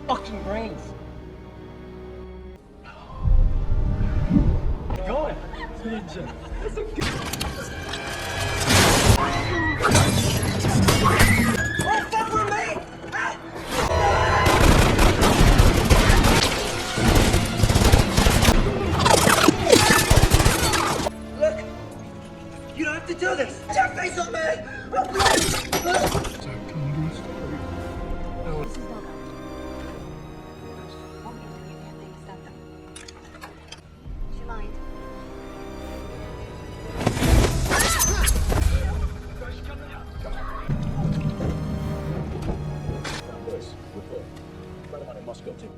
fucking brains. Going. Oh, fuck with me! Look, you don't have to do this. Get your face on, man. This is no go. Want me to do anything to stop them? Do you mind? Boys, we're clear. Right on in Moscow, too.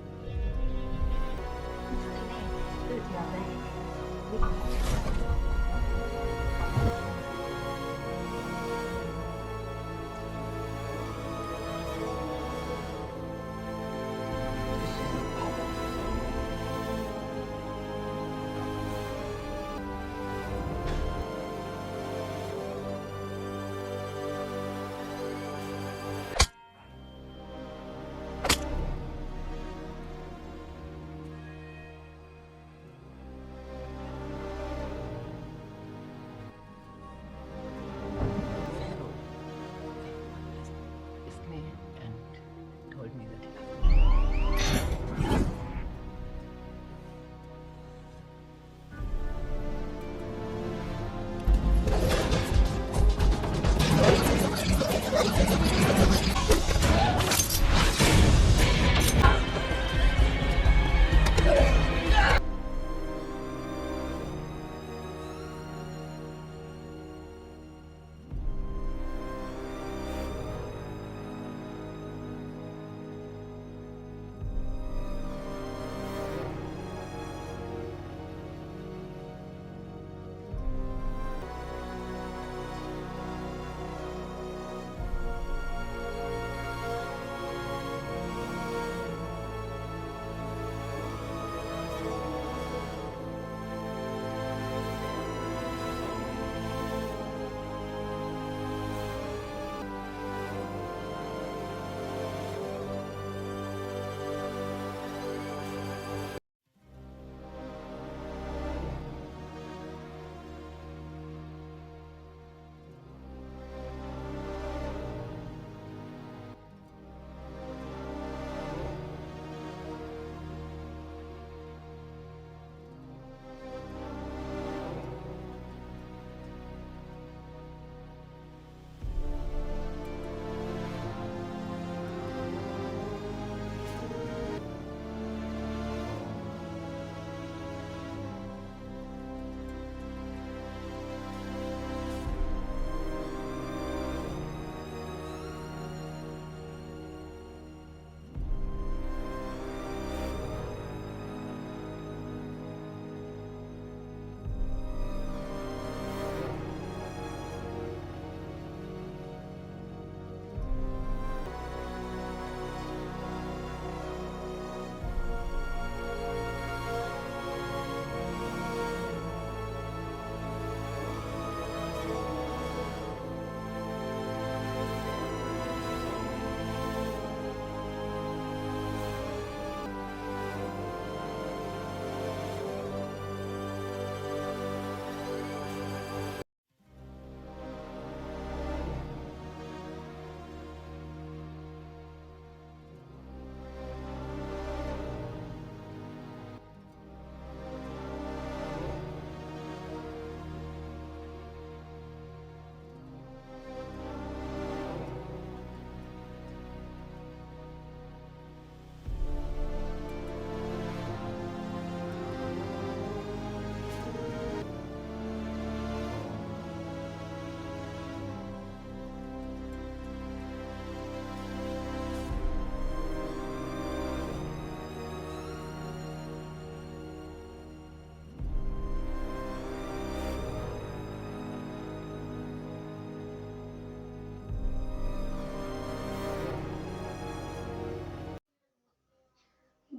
Kissed me and told me that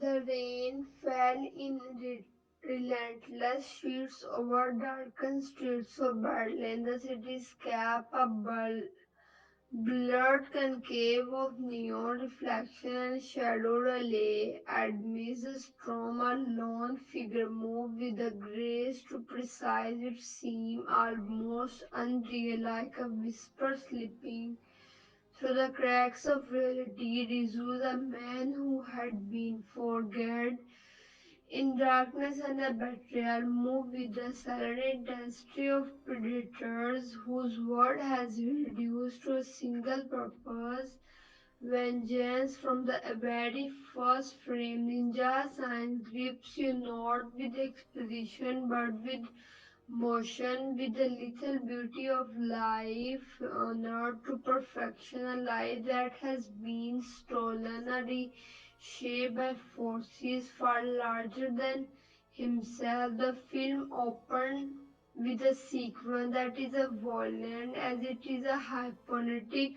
The rain fell in relentless sheets over darkened streets of Berlin. The cityscape, a Blurred concave of neon reflection and shadowed alley admits the storm a lone figure move with a grace to precise it seem almost unreal like a whisper slipping through the cracks of reality. Rizu, the man who had been forget in darkness and the betrayal, move with the silent intensity of predators whose word has been reduced to a single purpose vengeance. From the very first frame. Ninja science grips you not with exposition but with motion, with the little beauty of life, honored to perfection, a life that has been stolen, a reshaped by forces far larger than himself. The film opened with a sequence that is as violent as it is a hypnotic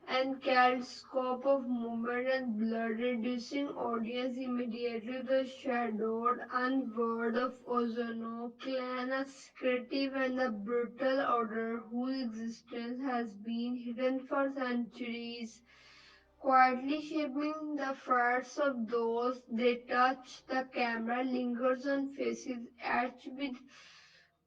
and kaleidoscope of movement and blood, reducing audience immediately to the shadowed unword of Ozono clan, a secretive and a brutal order whose existence has been hidden for centuries, quietly shaping the fates of those they touch. The camera lingers on faces etched with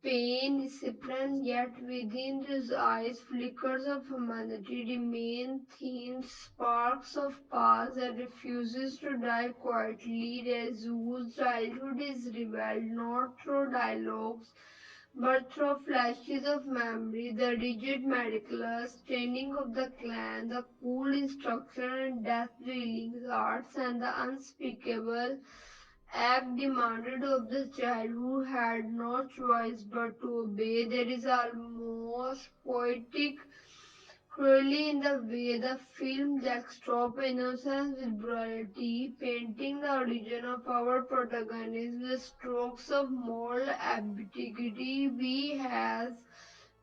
pain, discipline, yet within those eyes flickers of humanity remain thin sparks of past that refuses to die quietly. Rezu's childhood is revealed not through dialogues but through flashes of memory, the rigid meticulous training of the clan, the cool instruction and death-dealing arts, and the unspeakable act demanded of the child who had no choice but to obey. There is almost poetic cruelly in the way the film juxtaposed innocence with brutality, painting the origin of our protagonist with strokes of moral ambiguity. We as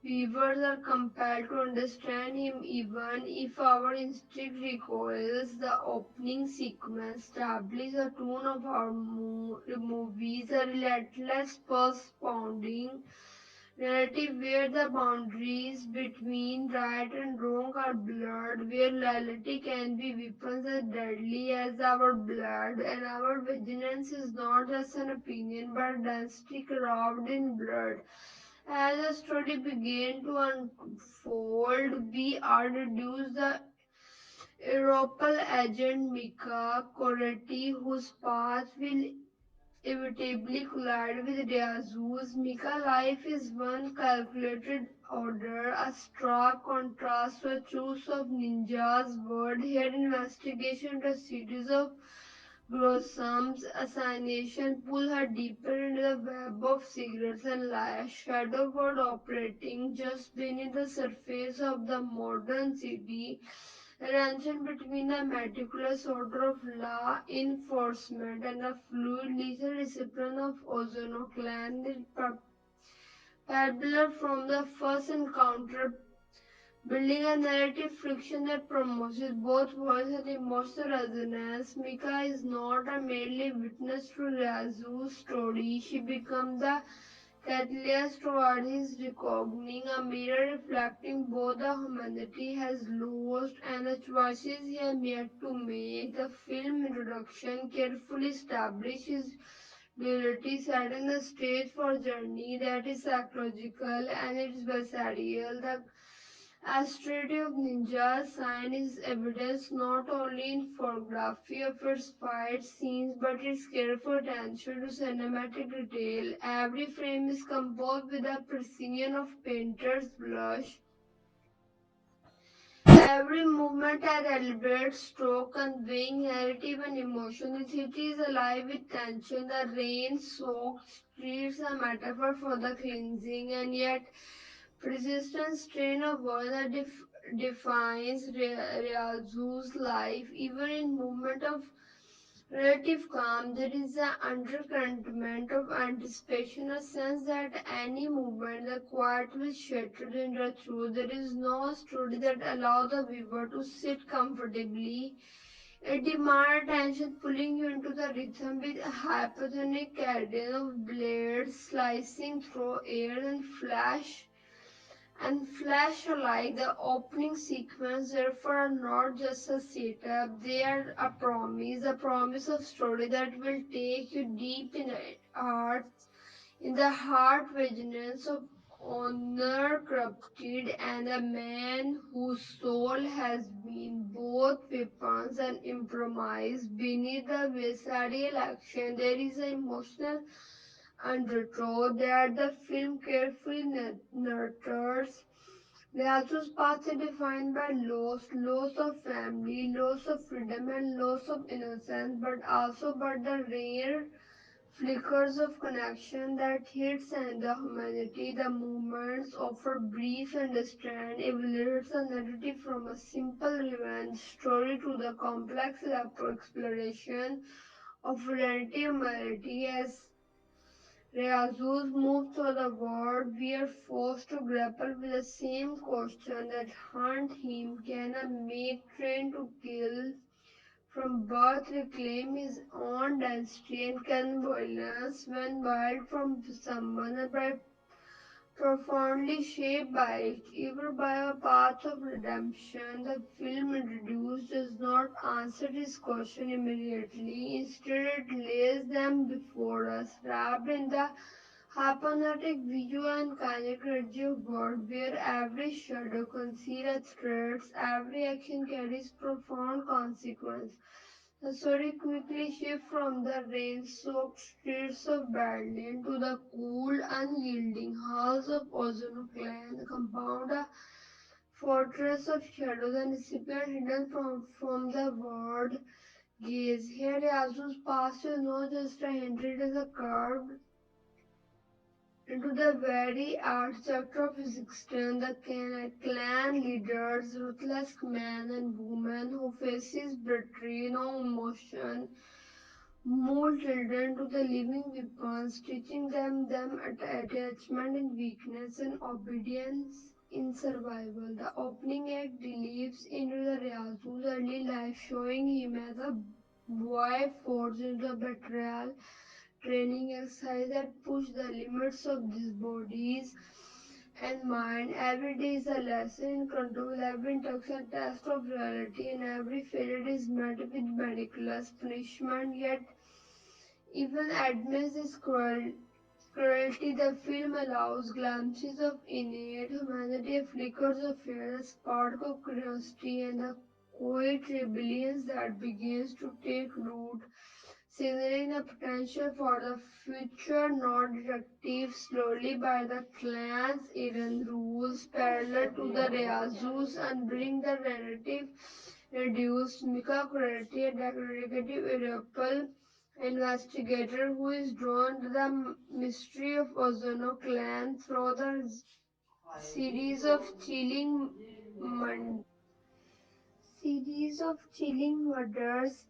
viewers are compelled to understand him even if our instinct recoils. The opening sequence establishes the tone of our movies, a relentless pulse pounding narrative where the boundaries between right and wrong are blurred, where loyalty can be weapons as deadly as our blood, and our vigilance is not just an opinion but a density carved in blood. As the story began to unfold, we are reduced the Europal agent Mika Coretti, whose path will inevitably collide with Ryazu's. Mika's life is one calculated order, a stark contrast to a choice of ninja's word. Here, investigation to a series of gruesome assassination pull her deeper into the web of secrets and lies. Shadow world operating just beneath the surface of the modern city. The tension between the meticulous order of law enforcement and the fluid legal discipline of Ozono clan is palpable from the first encounter, building a narrative friction that promotes both voice and emotional resonance. Mika is not a merely witness to Razu's story. She becomes the catalyst toward his reckoning, a mirror reflecting both the humanity has lost and the choices he has yet to make. The film introduction carefully establishes duality, setting the stage for a journey that is psychological and it's visceral. The austerity of Ninja Sign is evidenced not only in photography of its fight scenes but its careful attention to cinematic detail. Every frame is composed with the precision of painter's brush. Every movement a deliberate stroke conveying narrative and emotion. The city is alive with tension. The rain-soaked streets are a metaphor for the cleansing, and yet persistent strain of words that defines Ryazu's life. Even in moment of relative calm, there is an undercurrent of anticipation, a sense that any movement, the quiet will shatter in the truth. There is no story that allows the viewer to sit comfortably. It demands attention, pulling you into the rhythm with a hypotonic cadence of blades slicing through air and flash and Flash alike. The opening sequence therefore are not just a setup, they are a promise of story that will take you deep in the heart vigilance of honor corrupted and a man whose soul has been both weapons and improvised. Beneath the visceral action there is an emotional undertow that the film carefully nurtures. Rasu's past is defined by loss of family, loss of freedom, and loss of innocence, but also by the rare flickers of connection that hits and the humanity. The moments offer brief understand evaluates the narrative from a simple revenge story to the complex exploration of identity and morality. As Raizo's move through the world, we are forced to grapple with the same question that haunt him. Can a make trained to kill from birth reclaim his own density, and can violence, when wild from someone by profoundly shaped by it, even by a path of redemption, the film introduced does not answer this question immediately. Instead, it lays them before us, wrapped in the hypnotic visual and kinetic energy of world, where every shadow conceals threats, every action carries profound consequence. The story quickly shifts from the rain-soaked streets of Berlin to the cool, unyielding halls of Ozono Clan, the compound, a fortress of shadows and discipline hidden from the world gaze. Here, Yasu's past is not just a hint, it is a curved into the very architecture of his existence. The clan leaders, ruthless men and women who faces betrayal, no emotion, mold children to the living weapons, teaching them attachment in weakness and obedience in survival. The opening act delves into the Ryazu's early life, showing him as a boy forged into the betrayal training exercise that push the limits of these bodies and mind. Every day is a lesson in control, every interaction a test of reality, and every failure is met with meticulous punishment. Yet, even amidst this cruelty, the film allows glimpses of innate humanity, flickers of fear, a spark of curiosity, and a quiet rebellion that begins to take root, signaling the potential for the future not directive slowly by the clan's Iran rules parallel to the Riazus and bring the narrative reduced Mika Kurati, a dedicated Europal investigator who is drawn to the mystery of Ozono clan through the series of chilling murders.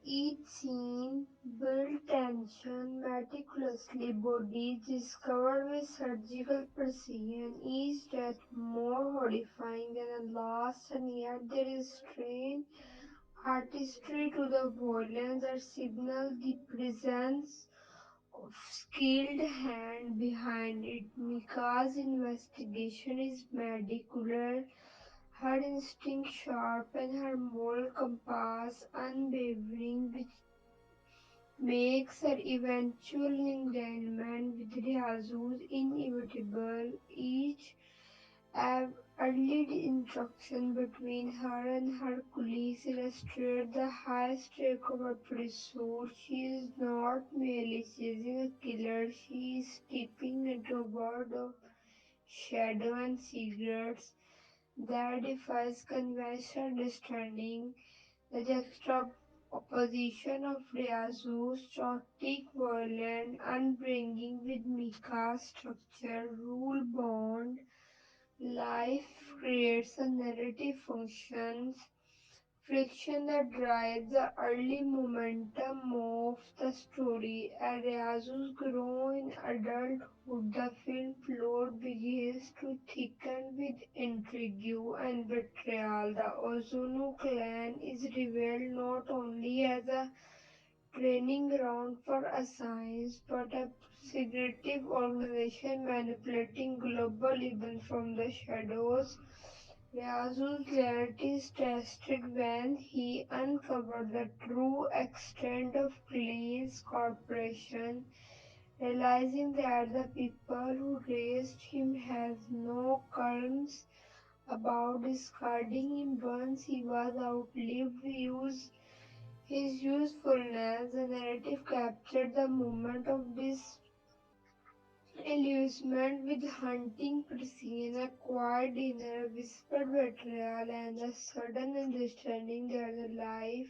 Each scene built tension meticulously, bodies discovered with surgical precision, each death more horrifying than the last, and yet there is strange artistry to the violence that signals the presence of skilled hand behind it. Mika's investigation is meticulous, her instinct sharp, and her moral compass unwavering, which makes her eventual engagement with Riazu's inevitable. Each early interaction between her and her colleagues illustrates the high stake of her pursuit. She is not merely chasing a killer, she is stepping into a world of shadow and secrets that defies conventional understanding. The juxtaposition of Ryazu's chaotic, violent, upbringing with Mika's structured, rule-bound life creates a narrative friction that drives the early momentum of the story. As Ryazu's grow in adulthood, the film plot begins to thicken with intrigue and betrayal. The Ozono clan is revealed not only as a training ground for assassins, but a secretive organization manipulating global events from the shadows. Ryazu's loyalty is tested when he uncovered the true extent of Clay's corporation, realizing that the people who raised him has no qualms about discarding him once he was outlived. His usefulness, the narrative captured the moment of disillusionment with hunting precision, a quiet dinner, whispered betrayal, and the sudden understanding that the life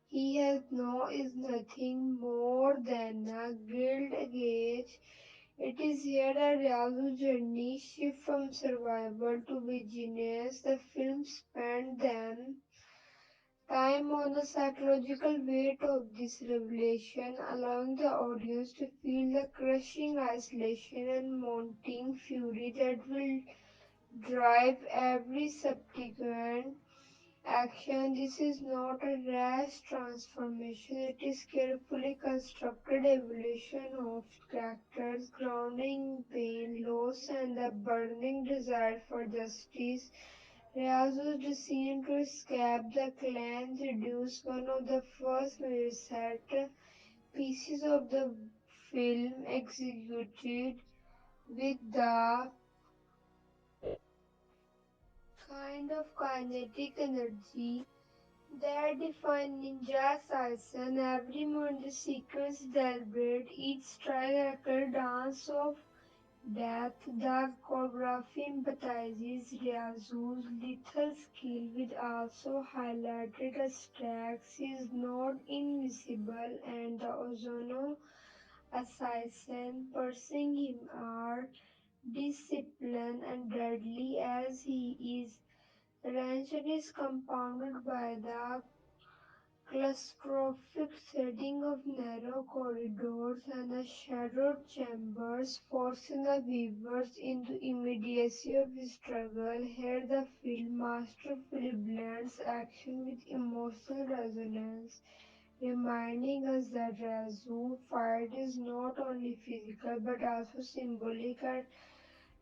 he has known is nothing more than a guilt gauge. It is here that Ryazu's journey shifts from survival to vigilance. The film spent them time on the psychological weight of this revelation, allowing the audience to feel the crushing isolation and mounting fury that will drive every subsequent action. This is not a rash transformation, it is carefully constructed evolution of characters, grounding in pain, loss, and the burning desire for justice. Ryazu's decision to escape the clan reduced one of the first major set pieces of the film, executed with the kind of kinetic energy that defines Ninja Assassin. Every moment the sequence deliberate, each strike a clear dance of death. The choreography empathizes Ryazu's lethal skill, which also highlighted the stakes. He is not invisible, and the Ozono assassin pursuing him are disciplined and deadly as he is. The tension is compounded by the claustrophobic setting of narrow corridors and the shadowed chambers, forcing the viewers into immediacy of struggle. Here, the film masterfully blends action with emotional resonance, reminding us that Razu fight is not only physical but also symbolic, a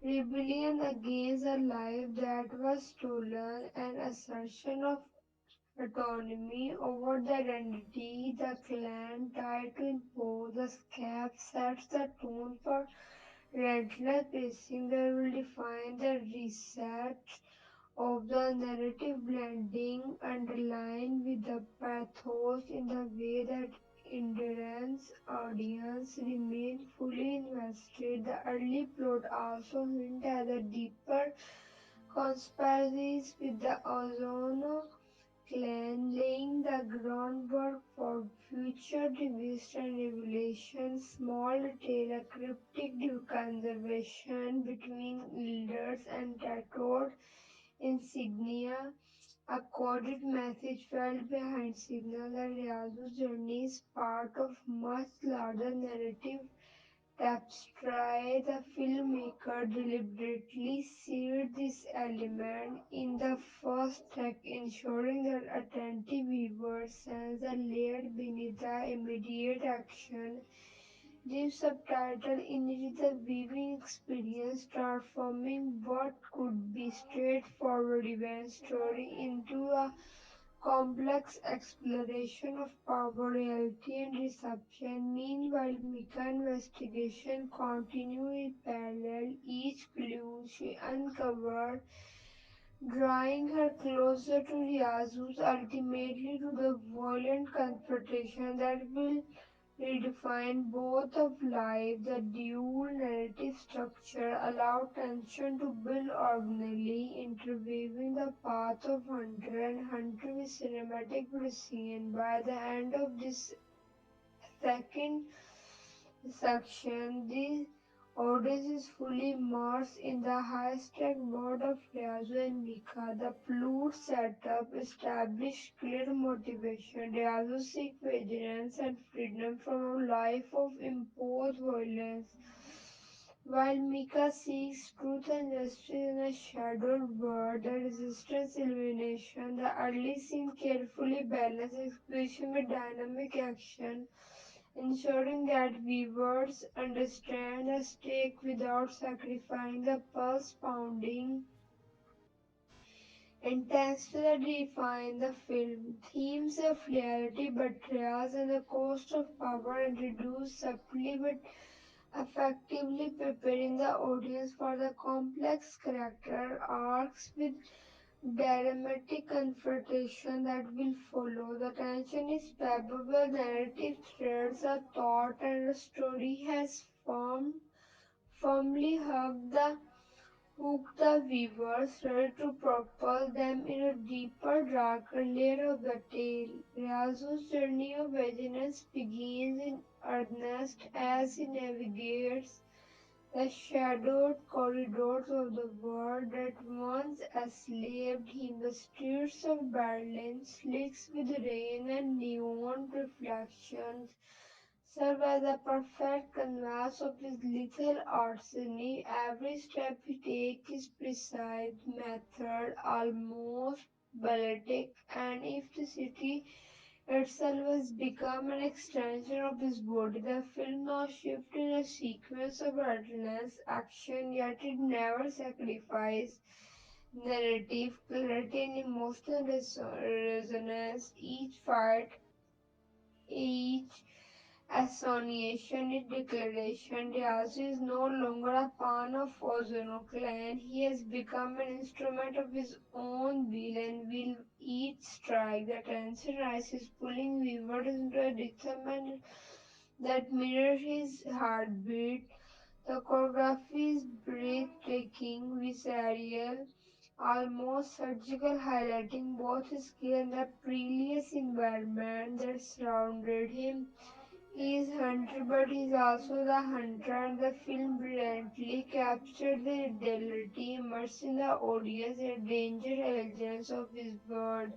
rebellion against a life that was stolen, an assertion of autonomy over the identity the clan tried to impose. The scab sets the tone for relentless pacing that will define the reset of the narrative, blending underlined with the pathos in the way that endurance audience remain fully invested. The early plot also hint at the deeper conspiracies with the Ozono clan, laying the groundwork for future twists and revelations. Small detail, a cryptic conservation between elders and tattooed insignia, a coded message felt behind signal that Ryazu's journey is part of much larger narrative tapestry. The filmmaker deliberately seared this element in the first act, ensuring that attentive viewers sense the layer beneath the immediate action. This subtitle enrich the viewing experience, transforming what could be straightforward event story into a complex exploration of power, reality, and deception. Meanwhile, Mika investigation continued in parallel. Each clue she uncovered, drawing her closer to Ryazu's, ultimately to the violent confrontation that will redefine both of life. The dual narrative structure allowed tension to build organically, interweaving the path of hunter and hunter with cinematic precision. By the end of this second section, the audience is fully immersed in the high-stake world of Ryazu and Mika. The plot setup established clear motivation. Ryazu seeks vengeance and freedom from a life of imposed violence, while Mika seeks truth and justice in a shadowed world. word, the resistance illumination. The early scene carefully balances exposition with dynamic action, ensuring that viewers understand the stake without sacrificing the pulse pounding intensely define the film. Themes of reality, betrayals, and the cost of power introduced subtly but effectively preparing the audience for the complex character arcs with dramatic confrontation that will follow. The tension is palpable, narrative threads are taut, and the story has firmly hooked the viewers, ready to propel them in a deeper, darker layer of the tale. Raizo's journey of vigilance begins in earnest as he navigates the shadowed corridors of the world that once enslaved him. The streets of Berlin, slick with rain and neon reflections, serve as a perfect canvas of his lethal arsenal. Every step he takes is precise, method, almost balletic, and if the city itself has become an extension of his body, the film now shifts in a sequence of relentless action, yet it never sacrifices narrative clarity and emotional resonance. Each fight, each association is declaration. Ryazu is no longer a pawn of Ozono clan. He has become an instrument of his own will and will each strike. The tension rises, pulling viewers into a rhythm and that mirrors his heartbeat. The choreography is breathtaking, visceral, almost surgical, highlighting both his skill and the perilous environment that surrounded him. He is hunter, but he is also the hunter, and the film brilliantly captured the duality, immersing the audience in the danger elegance of his word.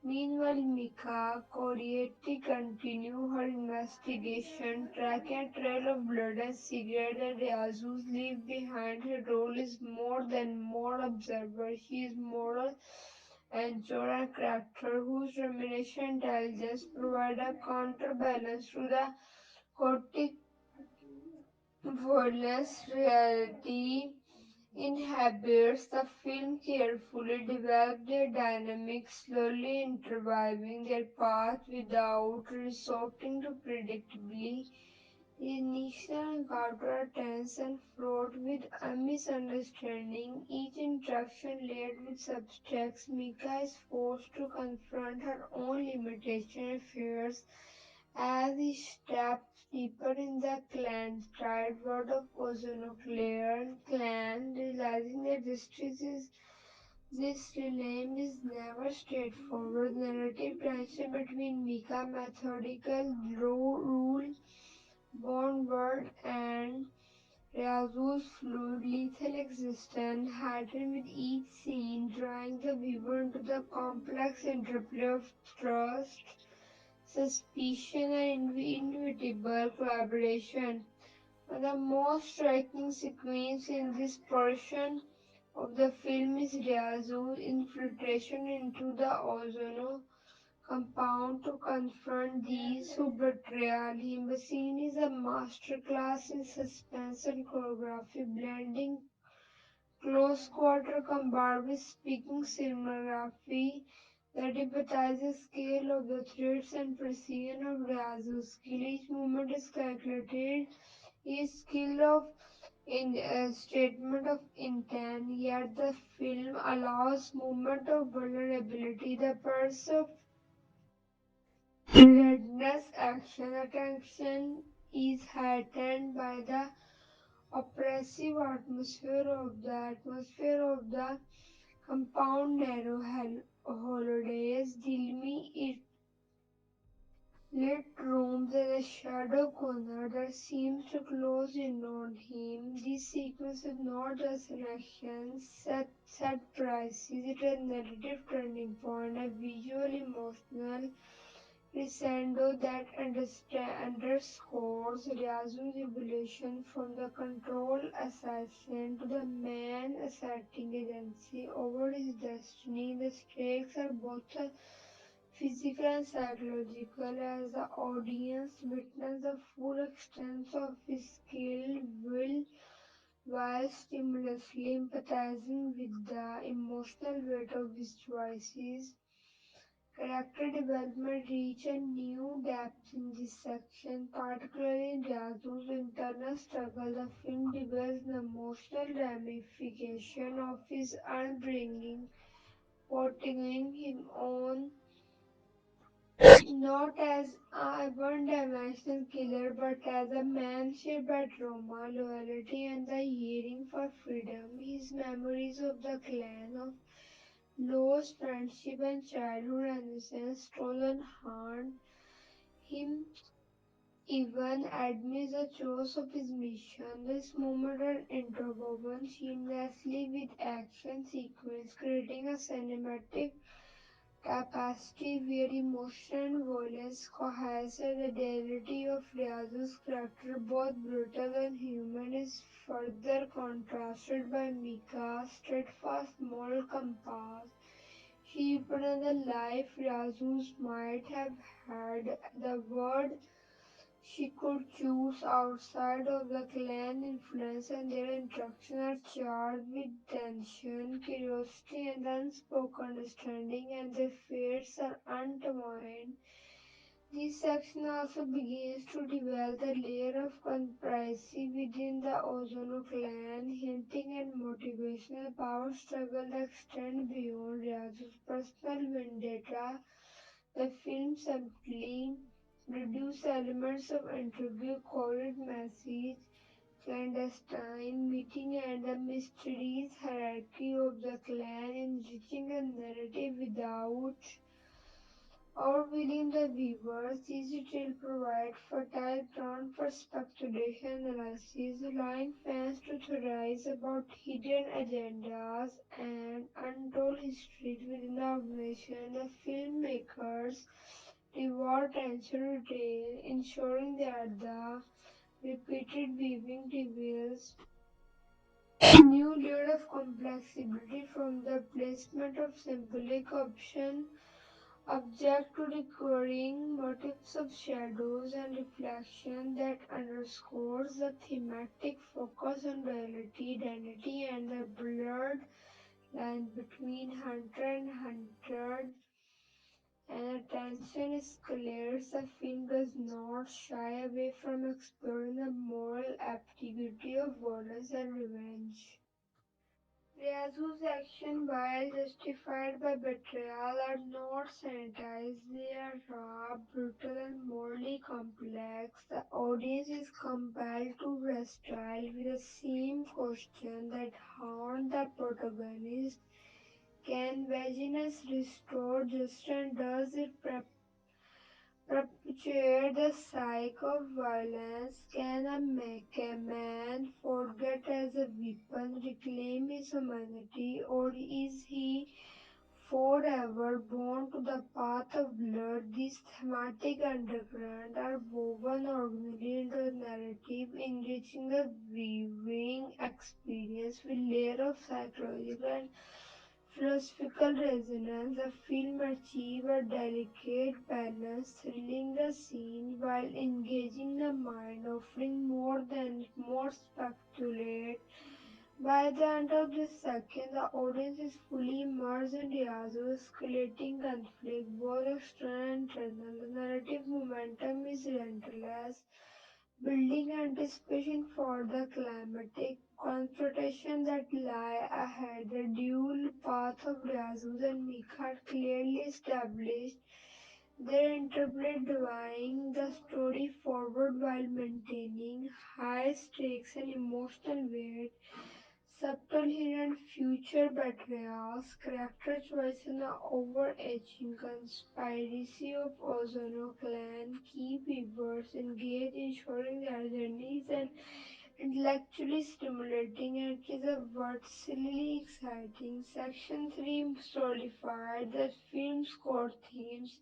Meanwhile, Mika Corietti continued her investigation, tracking a trail of blood and cigarette that Yazuz leave behind. Her role is more than more observer. She is moral anchor and character whose rumination intelligence provide a counterbalance to the chaotic violence reality inhabits. The film carefully developed their dynamics, slowly interweaving their path without resorting to predictably. The initial encounter are tense and fraught with a misunderstanding, each interaction layered with subtext. Mika is forced to confront her own limitation and fears as he steps deeper in the clan's tried world of Ozonuclear clan, realizing that this realm is never straightforward. Narrative tension between Mika methodical rule born world and Ryazu's fluid lethal existence heightened with each scene, drawing the viewer into the complex interplay of trust, suspicion, and inevitable collaboration. The most striking sequence in this portion of the film is Ryazu's infiltration into the Ozono compound to confront these who betrayed him. The scene is a masterclass in suspense and choreography, blending close quarter combined with speaking cinematography that empathizes scale of the threats and precision of Ryazu's skill. Each movement is calculated. His skill of in statement of intent, yet the film allows moment of vulnerability. The purse of relentless action attention is heightened by the oppressive atmosphere of the compound narrow holidays, Dilmi it lit rooms and a shadow corner that seems to close in on him. This sequence is not just an action set prices, it is a narrative turning point, a visual emotional crescendo that underscores Ryazu's evolution from the control assassin to the man asserting agency over his destiny. The stakes are both physical and psychological as the audience witness the full extent of his skill, will, while stimulously empathizing with the emotional weight of his choices. Character development reach a new depth in this section, particularly in Ryazu's internal struggle. The film details the emotional ramification of his upbringing, portraying him on not as a one-dimensional killer but as a man shaped by trauma, loyalty, and the yearning for freedom. His memories of the clan, of lost friendship and childhood innocence stolen haunt him even amidst the chores of his mission. This moment are interwoven seamlessly with action sequence, creating a cinematic capacity where emotion and violence cohere. The duality of Ryazu's character, both brutal and human, is further contrasted by Mika's steadfast moral compass. She represents the life Ryazu's might have had, the world she could choose outside of the clan influence, and their interactions are charged with tension, curiosity, and unspoken understanding, and their fates are intertwined. This section also begins to develop the layer of conspiracy within the Ozono clan, hinting at motivational power struggle that extend beyond Ryazu's personal vendetta. The film simply reduces elements of intrigue, coded message, clandestine meeting, and the mysterious hierarchy of the clan, enriching the narrative without overwhelming the viewers. These details provide fertile ground for speculation analysis, allowing fans to theorize about hidden agendas and untold histories within the organization. The filmmakers reward attention to detail, ensuring that the repeated weaving reveals a new layer of complexity from the placement of symbolic option object to recurring motifs of shadows and reflection that underscores the thematic focus on duality, identity, and the blurred line between hunter and hunted. And attention escalates, the film does not shy away from exploring the moral ambiguity of violence and revenge. Ryazu's actions, while justified by betrayal, are not sanitized. They are raw, brutal, and morally complex. The audience is compelled to wrestle with the same question that haunt the protagonist. Can vengeance restore justice, and does it perpetuate the cycle of violence? Can a man forget as a weapon, reclaim his humanity, or is he forever born to the path of blood? These thematic undercurrents are woven organically into the narrative, enriching the viewing experience with layer of psychological and philosophical resonance. The film achieves a delicate balance, thrilling the scene while engaging the mind, offering more than more speculate. By the end of the second, the audience is fully immersed in Ryazu's escalating conflict, both external and internal. The narrative momentum is relentless, building anticipation for the climatic confrontation that lie ahead. The dual path of Ryazu and Mika are clearly established. Their interplay driving the story forward while maintaining high stakes and emotional weight. Subtle hidden future betrayals, character choice, and the overarching conspiracy of Ozono clan keep viewers engaged, ensuring their journeys and intellectually stimulating, and it is a versatilely exciting. Section 3 solidified the film's core themes,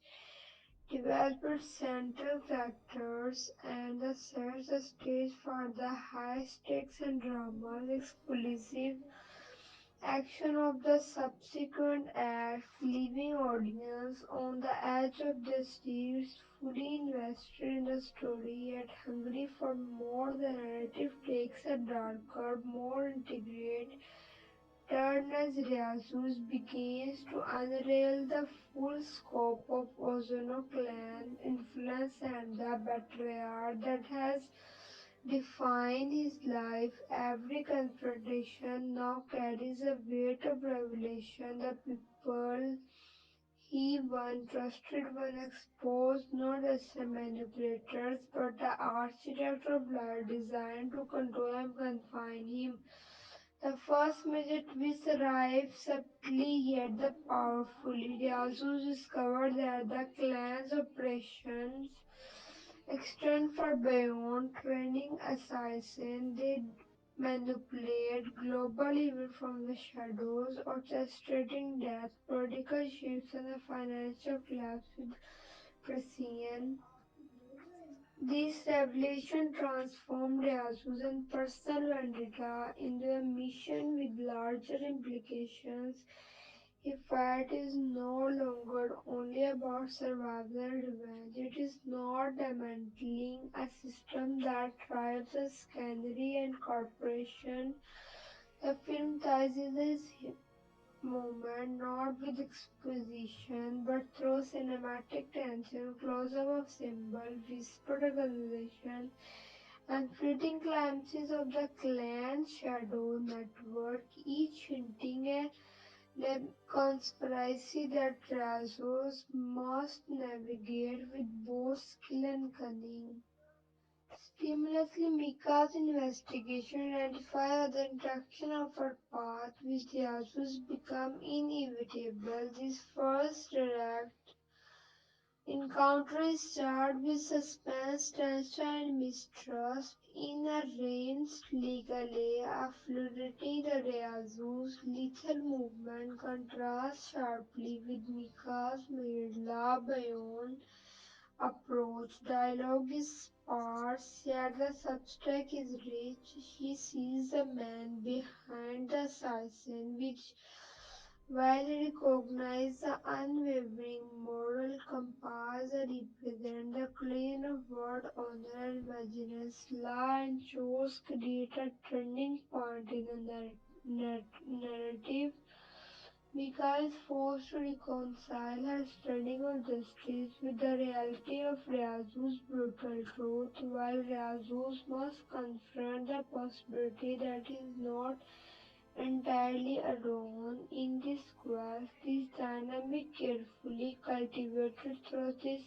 developed central characters and sets the stage for the high stakes and drama's explosive action of the subsequent acts, leaving audience on the edge of their seats, fully invested in the story yet hungry for more. The narrative takes a darker, more integrated turn as Ryasus begins to unravel the full scope of Ozono clan influence and the betrayal that has defined his life. Every confrontation now carries a weight of revelation. The people he once trusted when exposed not as manipulators but the architect of life designed to control and confine him. The first major twist arrives subtly yet the powerfully. Ryasu discovered that the clan's operations extend far beyond training assassin. They manipulate global events from the shadows, orchestrating death, political shifts, and the financial collapse with precision. This revelation transformed Yasu's personal vendetta into a mission with larger implications. His fight is no longer only about survival and revenge. It is not dismantling a system that thrives as canary and corporation. The film ties in this moment not with exposition but through cinematic tension, close-up of symbol, whispered conversation, and fleeting glimpses of the clan shadow network, each hinting a conspiracy that Razos must navigate with both skill and cunning. Stimulously, Mika's investigation identifies the interaction of her path with Jesus become inevitable. This first direct encounter starts with suspense, tension, and mistrust. In a arranged legally, a fluidity the Ryazu's lethal movement contrasts sharply with Mika's Mirla Bayon approach. Dialogue is sparse, yet the subtext is rich. She sees the man behind the assassin, which, while it recognizes the unwavering moral compass that represents the clean of word, honor, and imagines law and shows create a turning point in the narrative. Mika is forced to reconcile her studying of justice with the reality of Ryazu's brutal truth, while Ryazus must confront the possibility that he is not entirely alone in this quest. This dynamic, carefully cultivated through this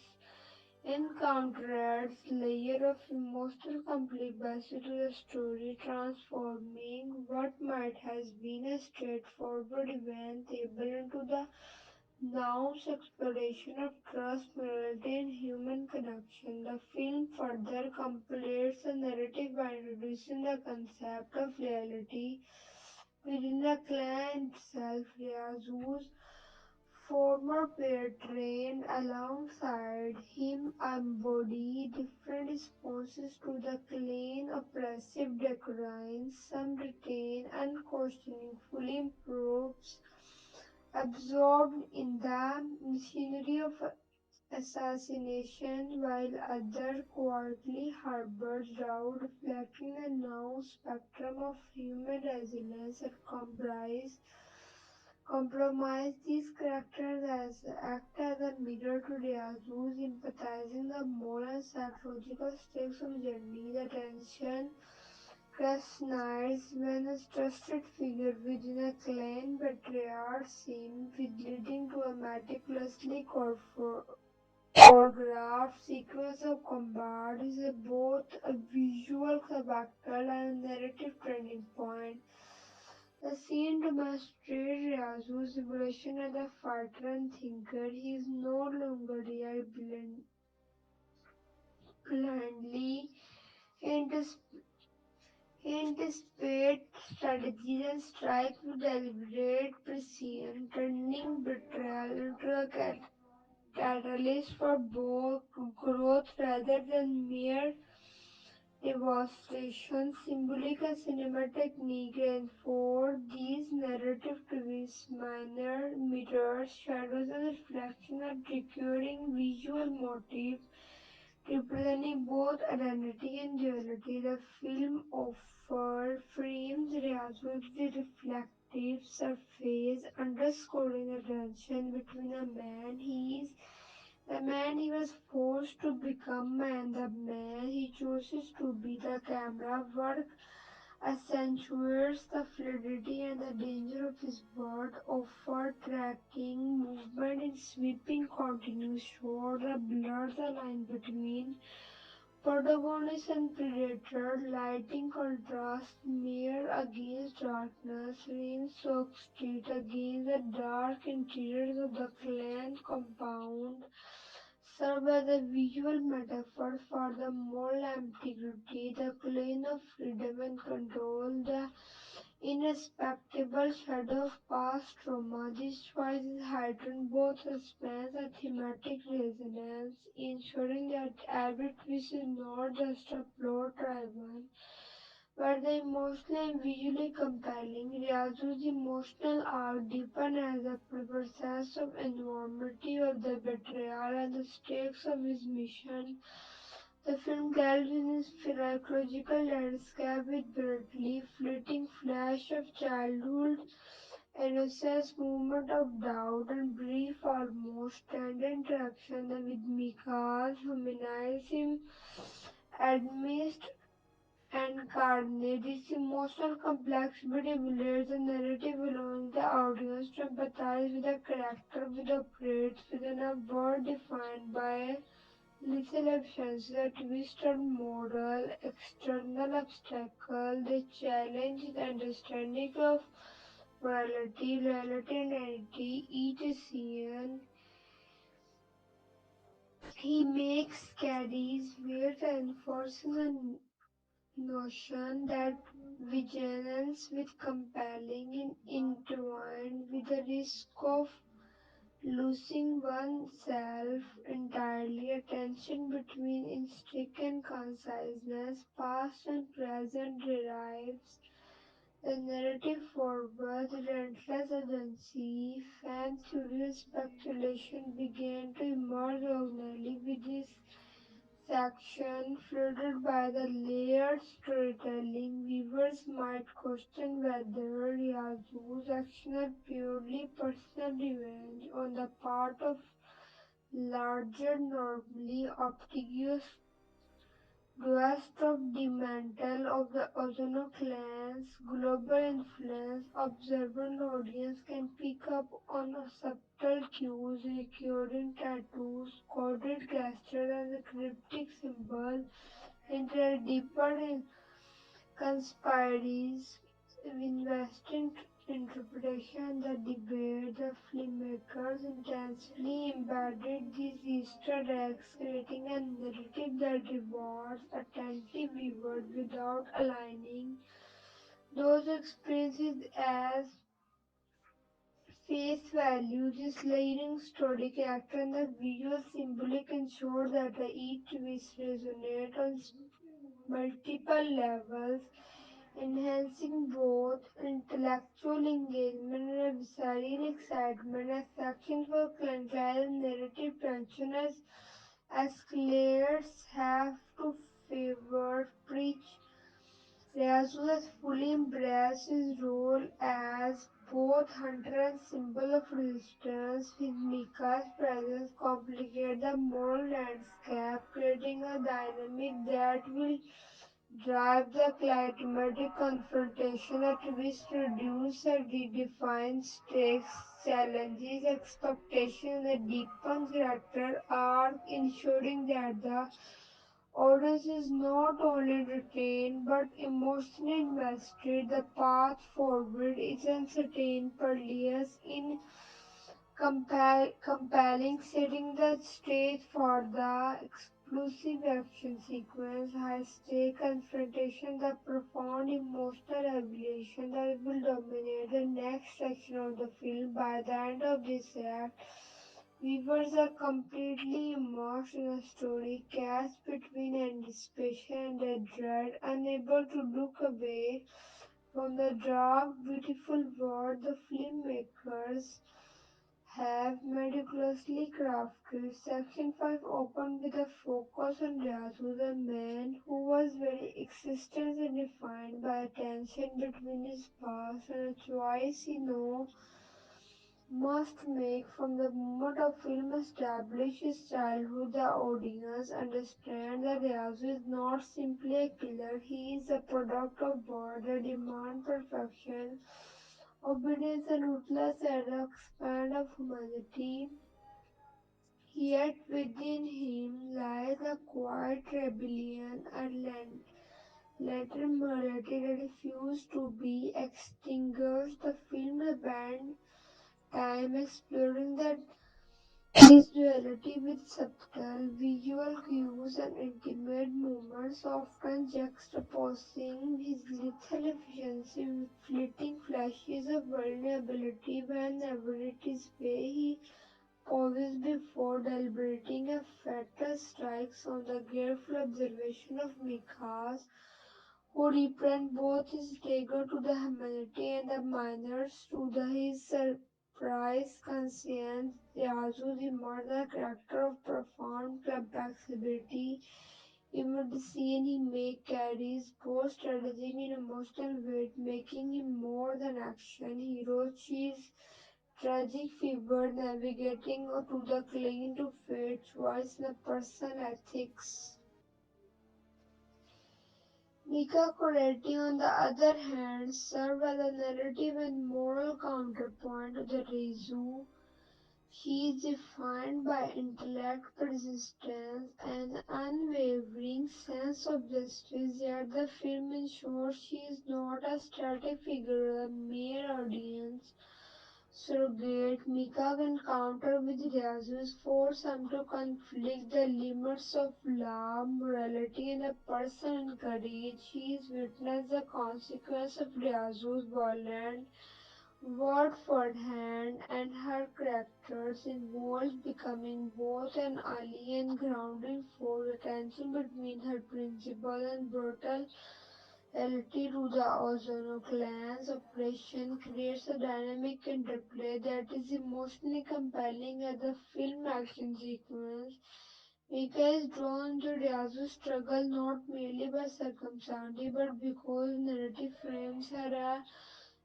encounter adds layer of emotional complexity to the story, transforming what might has been a straightforward event table into the nuanced exploration of trust, morality, and human connection. The film further completes the narrative by introducing the concept of loyalty within the clan itself. Ryazu's former pair trained alongside him embody different responses to the clean oppressive declines. Some retain unquestioning, fully improves, absorbed in the machinery of assassination, while others quietly harbor doubt, reflecting the now spectrum of human resilience and compromise. These characters act as a mirror to Ryazu's, empathizing the moral and psychological stakes of journey. The tension crescents when a trusted figure within a clan betrays him, with leading to a meticulously choreographed sequence of combat is both a visual spectacle and a narrative turning point. The scene demonstrates Ryazu's evolution as a fighter and thinker. He is no longer react blindly. He, he anticipates strategies and strikes with deliberate precision, turning betrayal into a catalyst for both growth rather than mere devastation. Symbolic and cinema technique reinforce these narrative twists, minor mirrors, shadows, and reflection are recurring visual motif representing both identity and duality. The film offer frames Riazu's reflective surface, underscoring the tension between the man he was forced to become and the man he chooses to be. The camera work accentuates the fluidity and the danger of his word, offer tracking movement in sweeping continuous shot that blur the line between protagonist and predator, lighting contrast mirror against darkness, rain-soaked street against the dark interiors of the clan compound, serve as a visual metaphor for the moral ambiguity, the claim of freedom and control, the irrespectable shadow of past trauma. These choices heighten both suspense and thematic resonance, ensuring that every twist is not just a plot driven but the emotionally and visually compelling. Ryazu's emotional arc deepens as the process of enormity of the betrayal and the stakes of his mission. The film delves in his psychological landscape with brutally fleeting flash of childhood innocence, moment of doubt, and brief, almost tender interaction with Mika's humanize him amidst incarnate. This emotional complexity builds the narrative, allowing the audience to empathize with a character which operates within a world defined by little absence. The twisted moral, external obstacle, they challenge the understanding of morality, reality, and identity. Each scene he makes carries weight, reinforcing the notion that vigilance with compelling and intertwined with the risk of losing oneself entirely. Attention between instinct and consciousness, past and present, derives the narrative forward. Relentless agency, fan theory and speculation began to emerge originally with this section flooded by the layered storytelling. Viewers might question whether Yazu's action are purely personal revenge on the part of larger, normally obtuse duest of the mantle of the Ozono clan's global influence. Observant audience can pick up on subtle cues, recurring tattoos, coded gestures, and the cryptic symbol into a deeper conspiracies. Investing interpretation, the debate, the filmmakers intensely embedded these Easter eggs, creating a narrative that rewards attentive viewers without aligning those experiences as face value. This layering story character and the visual symbolic ensure that each twist resonate on multiple levels, enhancing both intellectual engagement and visceral excitement. As sections for clientele narrative tension as escalates have to favor preach. Ryazu has fully embraced his role as both hunter and symbol of resistance, with Mika's presence complicate the moral landscape, creating a dynamic that will drive the climatic confrontation. A twist reduce and redefines stakes, challenges expectation, and deepens character arc, ensuring that the audience is not only entertained but emotionally invested. The path forward is uncertain, perilous, in compelling, setting the stage for the explosive action sequence, high stake confrontation, the profound emotional revelation that will dominate the next section of the film. By the end of this act, Viewers are completely immersed in a story cast between anticipation and dread, unable to look away from the dark, beautiful world the filmmakers have meticulously crafted. Section 5 opened with a focus on Raizo, the man who was very existence is defined by a tension between his past and a choice he knows must make. From the moment a film establishes childhood, the audience understands that Raizo is not simply a killer, he is a product of war that demand perfection, obedience, and ruthless at the expand of humanity. Yet within him lies a quiet rebellion, a later morality that refused to be extinguished. The film spent time exploring that this duality with subtle visual cues and intimate moments, often juxtaposing his lethal efficiency with fleeting flashes of vulnerability. Whenever it is way he pauses before deliberating a fatal strikes on the careful observation of Mika's, who represent both his dagger to the humanity and the miners to his surprise conscience. Yazu emerged a character of profound complexity. Even the scene he makes carries both strategic and emotional weight, making him more than action hero. She is tragic figure navigating to the clinging to fate, choice, and personal ethics. Mika Coretti, on the other hand, served as a narrative and moral counterpoint to the Reizu. She is defined by intellect, persistence, and unwavering sense of justice, yet the film ensures she is not a static figure, a mere audience surrogate. Mika's encounter with Ryazus force him to conflict the limits of law, morality, and the personal courage. He is witness the consequence of Ryazu's violent word for hand, and her characters involved becoming both an ally and grounding force. The tension between her principle and brutal loyalty to the Ozono clan's operation creates a dynamic interplay that is emotionally compelling as the film action sequence. Mika is drawn to Ryazu's struggle not merely by circumstance but because narrative frames her a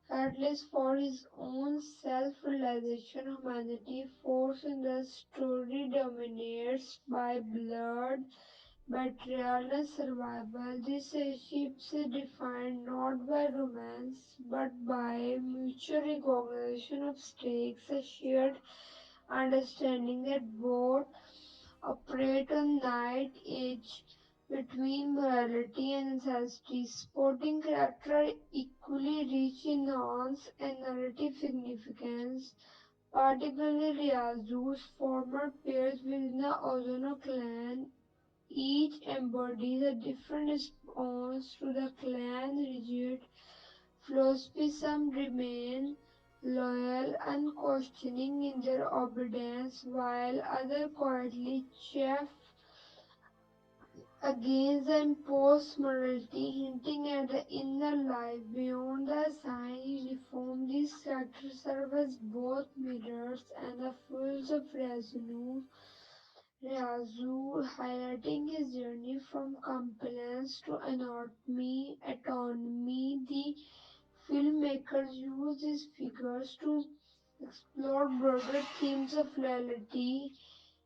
catalyst for his own self-realization. Humanity force in the story dominates by blood, betrayal, and survival. This shifts is defined not by romance but by mutual recognition of stakes, a shared understanding that both operate on night edge between morality and necessity. Supporting character equally rich in nuance and narrative significance, particularly Ryazu's former peers within the Ozono clan. Each embodies a different response to the clan rigid philosophy. Some remain loyal, unquestioning in their obedience, while others quietly chafe against the imposed morality, hinting at the inner life beyond the sign uniform. These characters serve as both mirrors and the fuels of Ryazu, highlighting his journey from compliance to autonomy. The filmmakers use these figures to explore broader themes of loyalty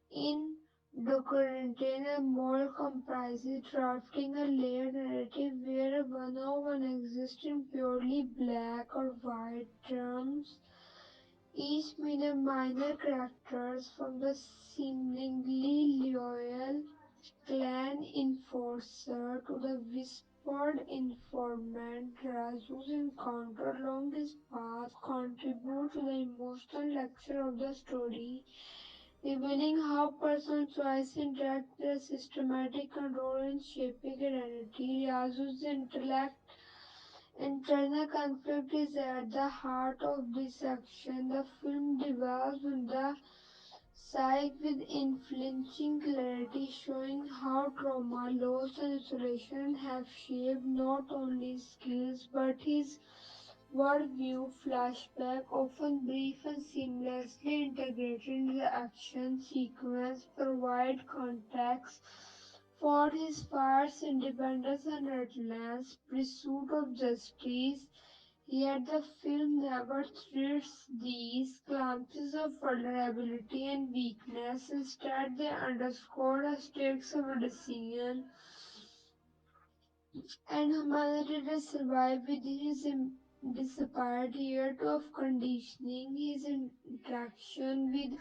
in documenting and moral comprises, drafting a layered narrative where one exists in purely black or white terms. Each minor characters, from the seemingly loyal clan enforcer to the whispered informant, Raju's encounter along his path contribute to the emotional lecture of the story, revealing how personal choice interact with a systematic control in shaping identity. Ryazu's intellect internal conflict is at the heart of this action. The film devolves on the Psych with unflinching clarity, showing how trauma, loss, and isolation have shaped not only his skills but his worldview. Flashback, often brief and seamlessly integrated into the action sequence, provide context for his fierce independence and relentless pursuit of justice. Yet the film never treats these glimpses of vulnerability and weakness. Instead, they underscore the stakes of a decision and humanity that survive within his despite years of conditioning. His interaction with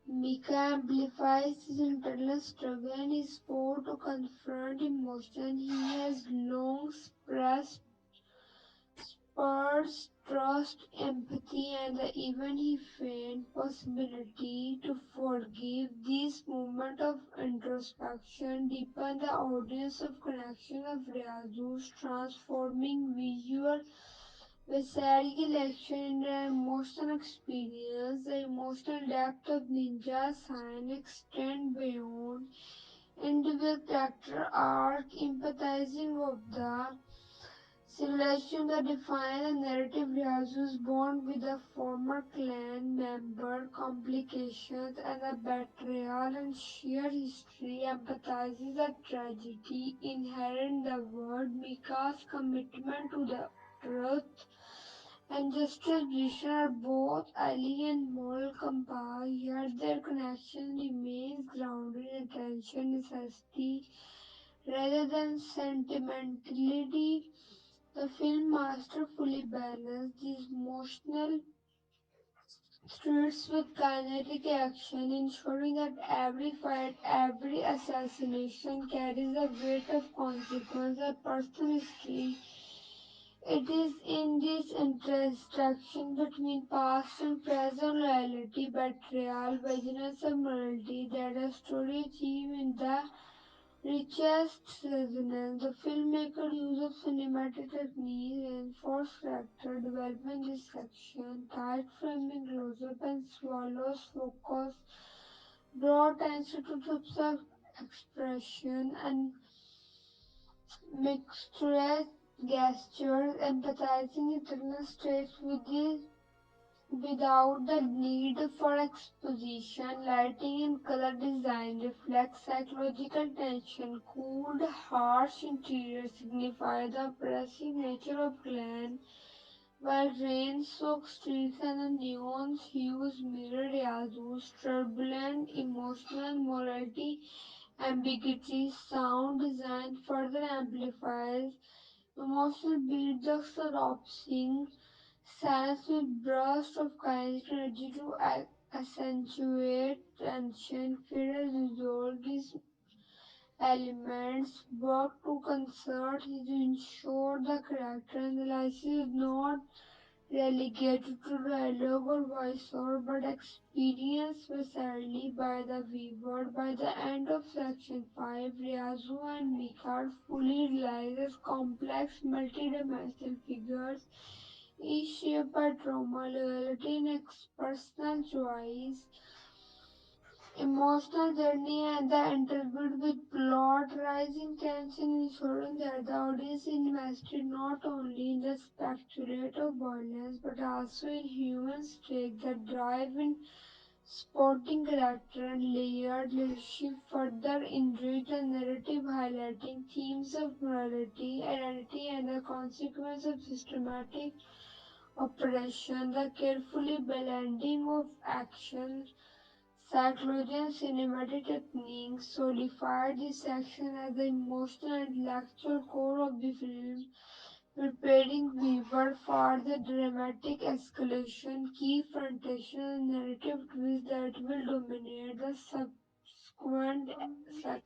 Mika amplifies his internal struggle and his sport to confront emotion he has long suppressed. Spurs trust, empathy, and the even he feigned possibility to forgive. These moments of introspection deepen the audience of connection of Raizo's transforming visual visceral action into an emotional experience. The emotional depth of Ninja Sign extend beyond individual character arc, empathizing of the simulation that defines the narrative Ryazu's bond with a former clan member, complications, and the betrayal and sheer history empathizes the tragedy inherent in the world. Mika's commitment to the truth and justice vision are both alien and moral compass, yet their connection remains grounded in attention necessity rather than sentimentality. The film masterfully balanced these emotional threats with kinetic action, ensuring that every fight, every assassination carries the weight of consequence and personal history. It is in this intersection between past and present loyalty, betrayal, vigilance, and morality that the story achieves in the richest resonance. The filmmaker use of cinematic techniques reinforced character development in this section. Tight framing, close-up, and swallows focus draw attention to subtle expression and mixture gestures, empathizing internal states with the without the need for exposition. Lighting and color design reflect psychological tension. Cooled, harsh interiors signify the oppressive nature of clan, while rain-soaked streets and the neon hues mirror Yazu's turbulent emotional morality ambiguity. Sound design further amplifies emotional beats of synopsing silence with bursts of kinetic energy to accentuate tension. Fear resolve these elements work to concert to ensure the character analysis is not relegated to dialogue or voiceover but experienced viscerally by the viewer. By the end of section 5, Ryazu and Mika fully realize as complex multidimensional figures, each shaped by trauma, loyalty, and personal choice. Emotional journey and the interlude with plot, rising tension, ensuring that the audience is invested not only in the spectacle of violence but also in human stake, the drive in sporting character and layered leadership further enrich the narrative, highlighting themes of morality, identity, and the consequence of systematic oppression. The carefully blending of action, psychology and cinematic techniques solidified this section as the emotional and intellectual core of the film, preparing viewer for the dramatic escalation, key confrontation, and narrative twist that will dominate the subsequent sections.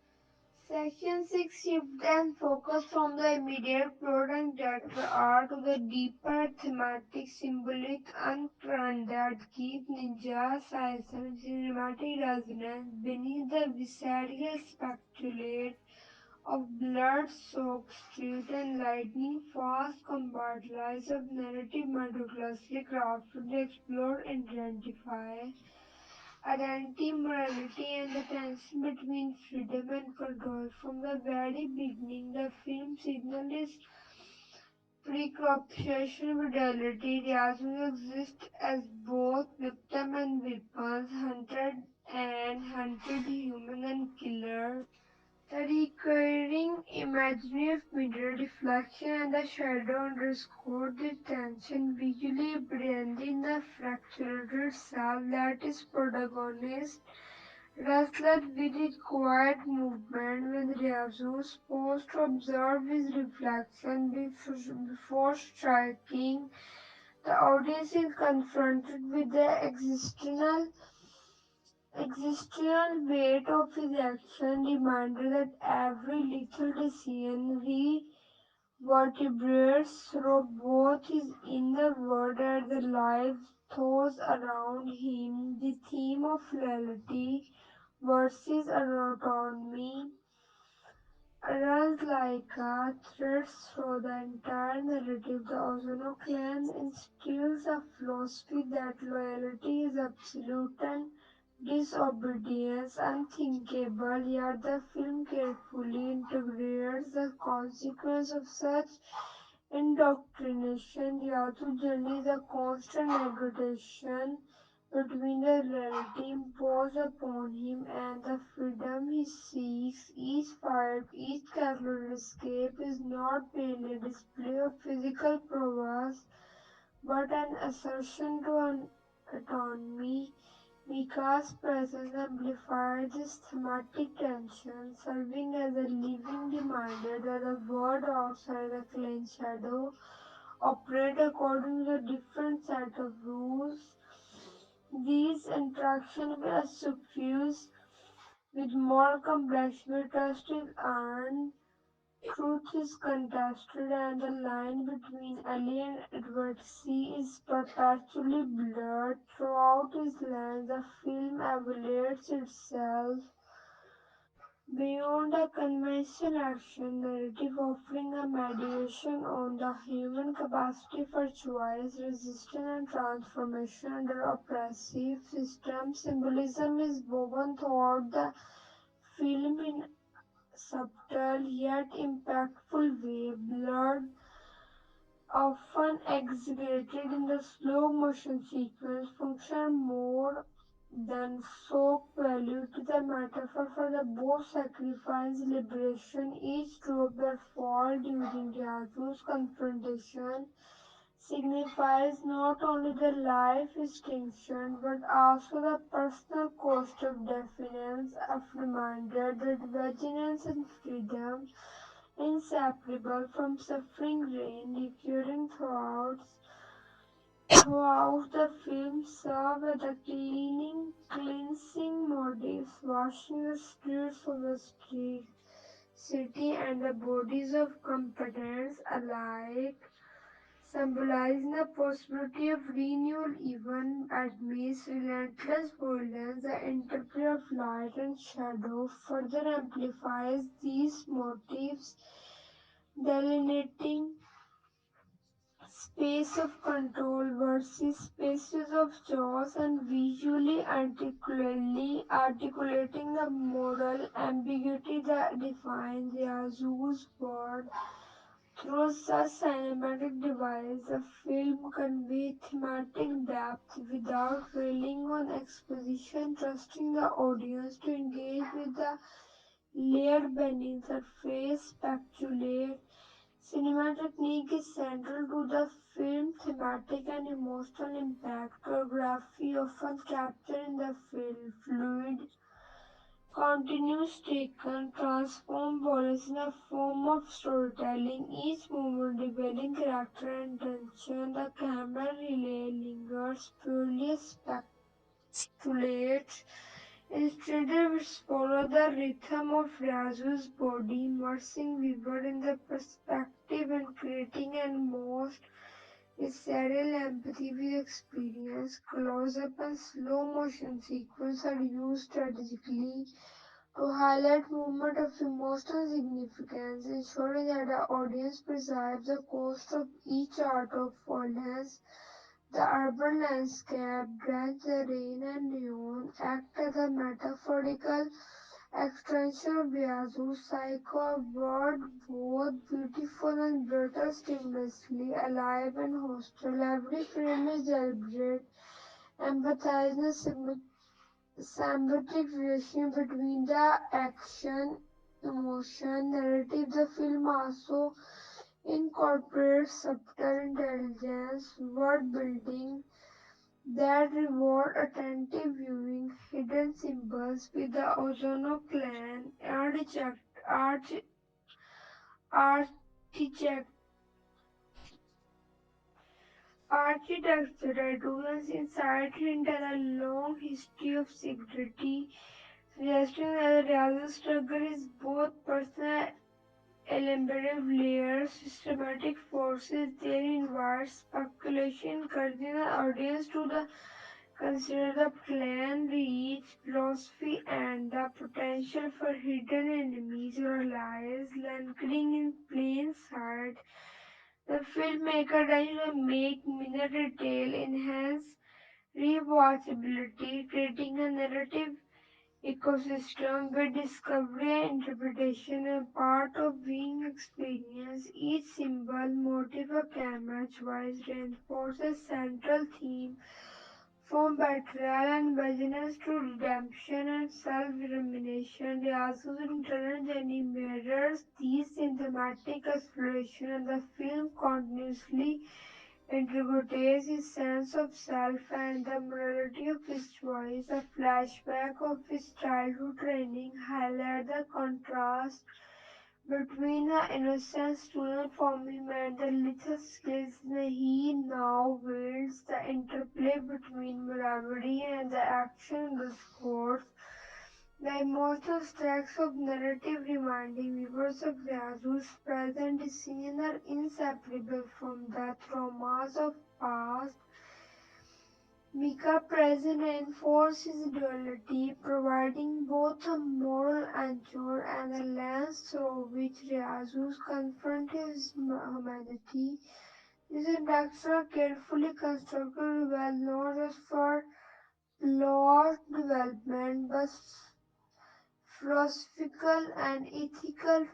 Section 6 shift and focus from the immediate plot and character arc to the deeper thematic, symbolic undercurrent that give Ninja Science and cinematic resonance beneath the visceral spectacle of blood-soaked street and lightning-fast combat lines of narrative meticulously crafted to explore and identify identity, morality, and the tension between freedom and control. From the very beginning, the film signal is preoccupation with reality. Raizo exists as both victim and weapons, hunted human and killer. The recurring imagery of mirror reflection and the shadow underscore the tension visually brilliantly in the fractured self that is protagonist. Restless with his quiet movement when Ryazu is supposed to observe his reflection before striking, the audience is confronted with the existential weight of his action, reminded that every little decision vertebrates through both his inner world and the lives those around him. The theme of reality versus autonomy runs like a thread through the entire narrative. The Ozono clan instills a philosophy that loyalty is absolute and disobedience unthinkable, yet the film carefully integrates the consequence of such indoctrination. Yatu's journey is a constant negotiation between the reality imposed upon him and the freedom he seeks. Each fight, each calculated escape is not merely a display of physical prowess, but an assertion to an autonomy. Mika's presence amplified this thematic tension, serving as a living reminder that the world outside the clan shadow operate according to a different set of rules. These interactions will suffuse with more complexity, trust is earned, truth is contested, and the line between ally and adversary is perpetually blurred. Throughout its lens, the film evaluates itself beyond a conventional action narrative, offering a meditation on the human capacity for choice, resistance, and transformation under oppressive systems. Symbolism is woven throughout the film in subtle yet impactful way. Blood often exaggerated in the slow motion sequence function more than shock value to the metaphor for the both sacrifice and liberation. Each drop that fall during Yazu's confrontation signifies not only the life extinction but also the personal cost of defiance, of reminder that vigilance and freedom inseparable from suffering reign recurring throughout the film serve as the cleansing motifs, washing the streets of the city and the bodies of combatants alike, symbolizing the possibility of renewal even amidst relentless violence. The interplay of light and shadow further amplifies these motifs, delineating space of control versus spaces of choice and visually articulating the moral ambiguity that defines Yazu's world. Through such cinematic device, the film conveys thematic depth without relying on exposition, trusting the audience to engage with the layered beneath the surface. Speculate cinema technique is central to the film thematic and emotional impact. Choreography often captured in the film fluid continues taken transform violence in a form of storytelling, each moment revealing character and tension. The camera relay lingers purely speculates. Instead, it follows the rhythm of Razu's body, immersing viewer in the perspective and creating an most visceral empathy with experience. Close-up and slow motion sequences are used strategically to highlight moments of emotional significance, ensuring that the audience perceives the cost of each art of violence. The urban landscape, drenched the rain and neon, act as a metaphorical extension of Ryazu's psycho, a world both beautiful and brutal, stimulously alive and hostile. Every frame is deliberate, emphasizing a symbiotic relation between the action, emotion, narrative. The film also incorporates subtle intelligence, word building that reward attentive viewing, hidden symbols with the Ozono clan, architect, architecture that reveals insight into the long history of security, suggesting that the real struggle is both personal elaborate layers, systematic forces. There invite speculation, encouraging the audience to consider the plan, reach, philosophy, and the potential for hidden enemies or allies lurking in plain sight. The filmmaker tries to make minor detail enhance rewatchability, creating a narrative ecosystem where discovery and interpretation are part of being experience. Each symbol, motive, or camera choice reinforces central theme from betrayal and vengeance to redemption and self-determination. Ryazu's internal journey mirrors these thematic exploration, and the film continuously interrogates his sense of self and the morality of his choice. A flashback of his childhood training highlight the contrast between the innocent student from him and the lethal skills he now wields. The interplay between morality and the action underscores the emotional stakes of narrative, reminding viewers of Ryazu's present decisions are inseparable from the traumas of past. Mika present reinforces duality, providing both a moral anchor and a lens through which Ryazu confronts his humanity. These introductions are carefully constructed well not just for plot development but philosophical and ethical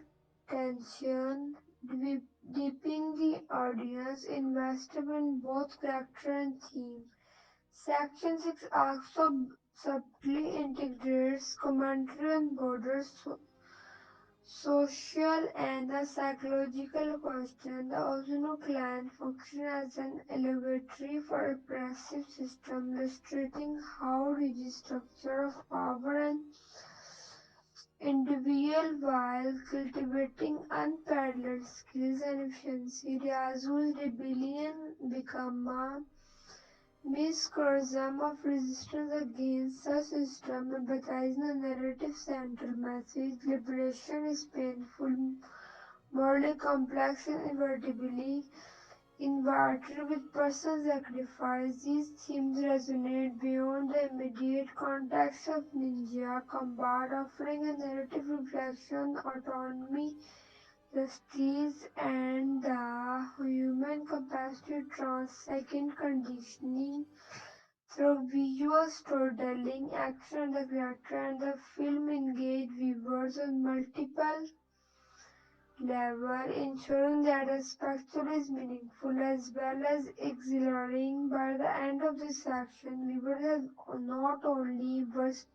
tension, deepening the audience investment in both character and theme. Section 6 also subtly integrates commentary on borders, social and the psychological question. The Ozono clan functions as an allegory for oppressive system, illustrating how rigid structure of power and individual while cultivating unparalleled skills and efficiency. Ryazu's rebellion become a mechanism of resistance against the system, emphasizing the narrative central message. Liberation is painful, morally complex, and inevitably inverted with personal sacrifice. These themes resonate beyond the immediate context of ninja combat, offering a narrative reflection, autonomy, justice, and the human capacity to transcend conditioning. Through visual storytelling, action, the character, and the film engage viewers on multiple levels, ensuring that the spectacle is meaningful as well as exhilarating. By the end of this section, viewers have not only witnessed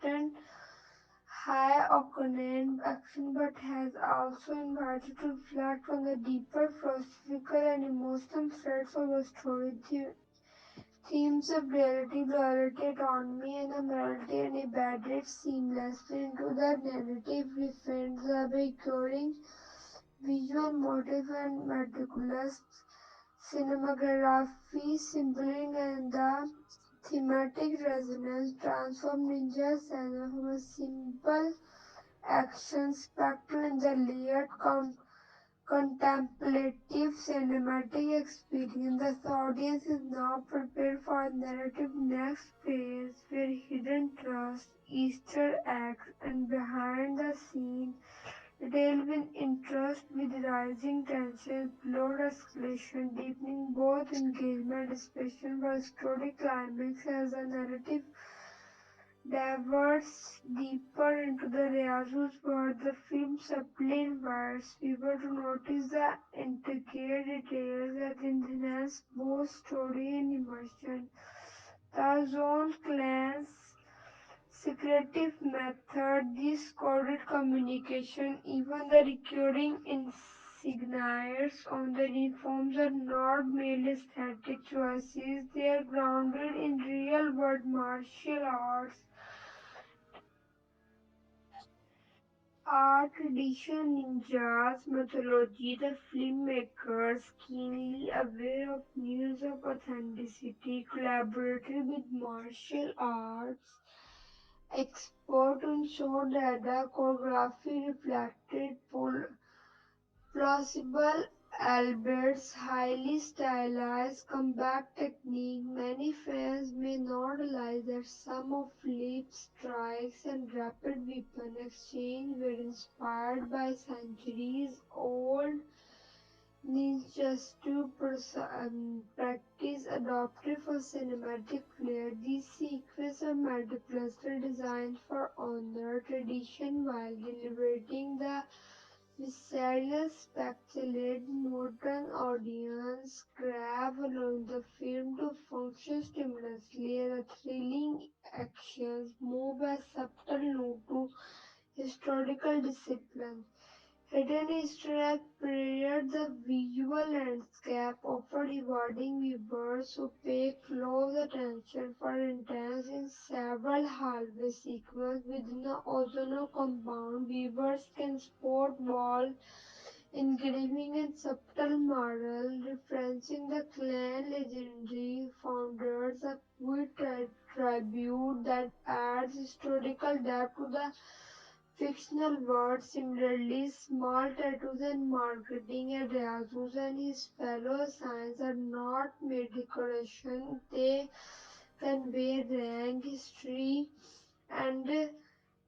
high octane action but has also invited to reflect on the deeper philosophical and emotional threads of the story. Themes of reality, loyalty, autonomy, and morality are embedded seamlessly into the narrative, refined by curing visual motif and meticulous cinematography, symbolism, and the thematic resonance transform Ninja Sana from a simple action spectacle in the layered contemplative cinematic experience. The audience is now prepared for a narrative next phase where hidden trust, Easter eggs, and behind the scenes detail will interest with rising tension, plot escalation, deepening both of engagement, especially for story climax as the narrative diverts deeper into the Raizo's world. The film subtly invites people to notice the intricate details that enhance both story and immersion. The Zone Clan's secretive method, this coded communication, even the recurring insignias on the uniforms are not merely aesthetic choices, they are grounded in real world martial arts art tradition, ninjas, mythology. The filmmakers, keenly aware of needs of authenticity, collaborated with martial arts expert to ensure that the choreography reflected plausible Albert's highly stylized comeback technique. Many fans may not realize that some of Philip's strikes and rapid weapon exchange were inspired by centuries old ninjutsu practice adopted for cinematic flair. These sequences are meticulously designed for honor tradition while delivering the visceral spectacle modern audience grab, allowing the film to function seamlessly as a thrilling actions move a subtle note to historical discipline. Hidden Easter egg period the visual landscape offered rewarding viewers who pay close attention for intense in several hallway sequences within the Ozono compound. Viewers can spot wall engraving and subtle mural referencing the clan legendary founders, a quick tribute that adds historical depth to the fictional world. Similarly, small tattoos and marketing at Raizu's and his fellow assassins are not mere decoration. They convey rank, history, and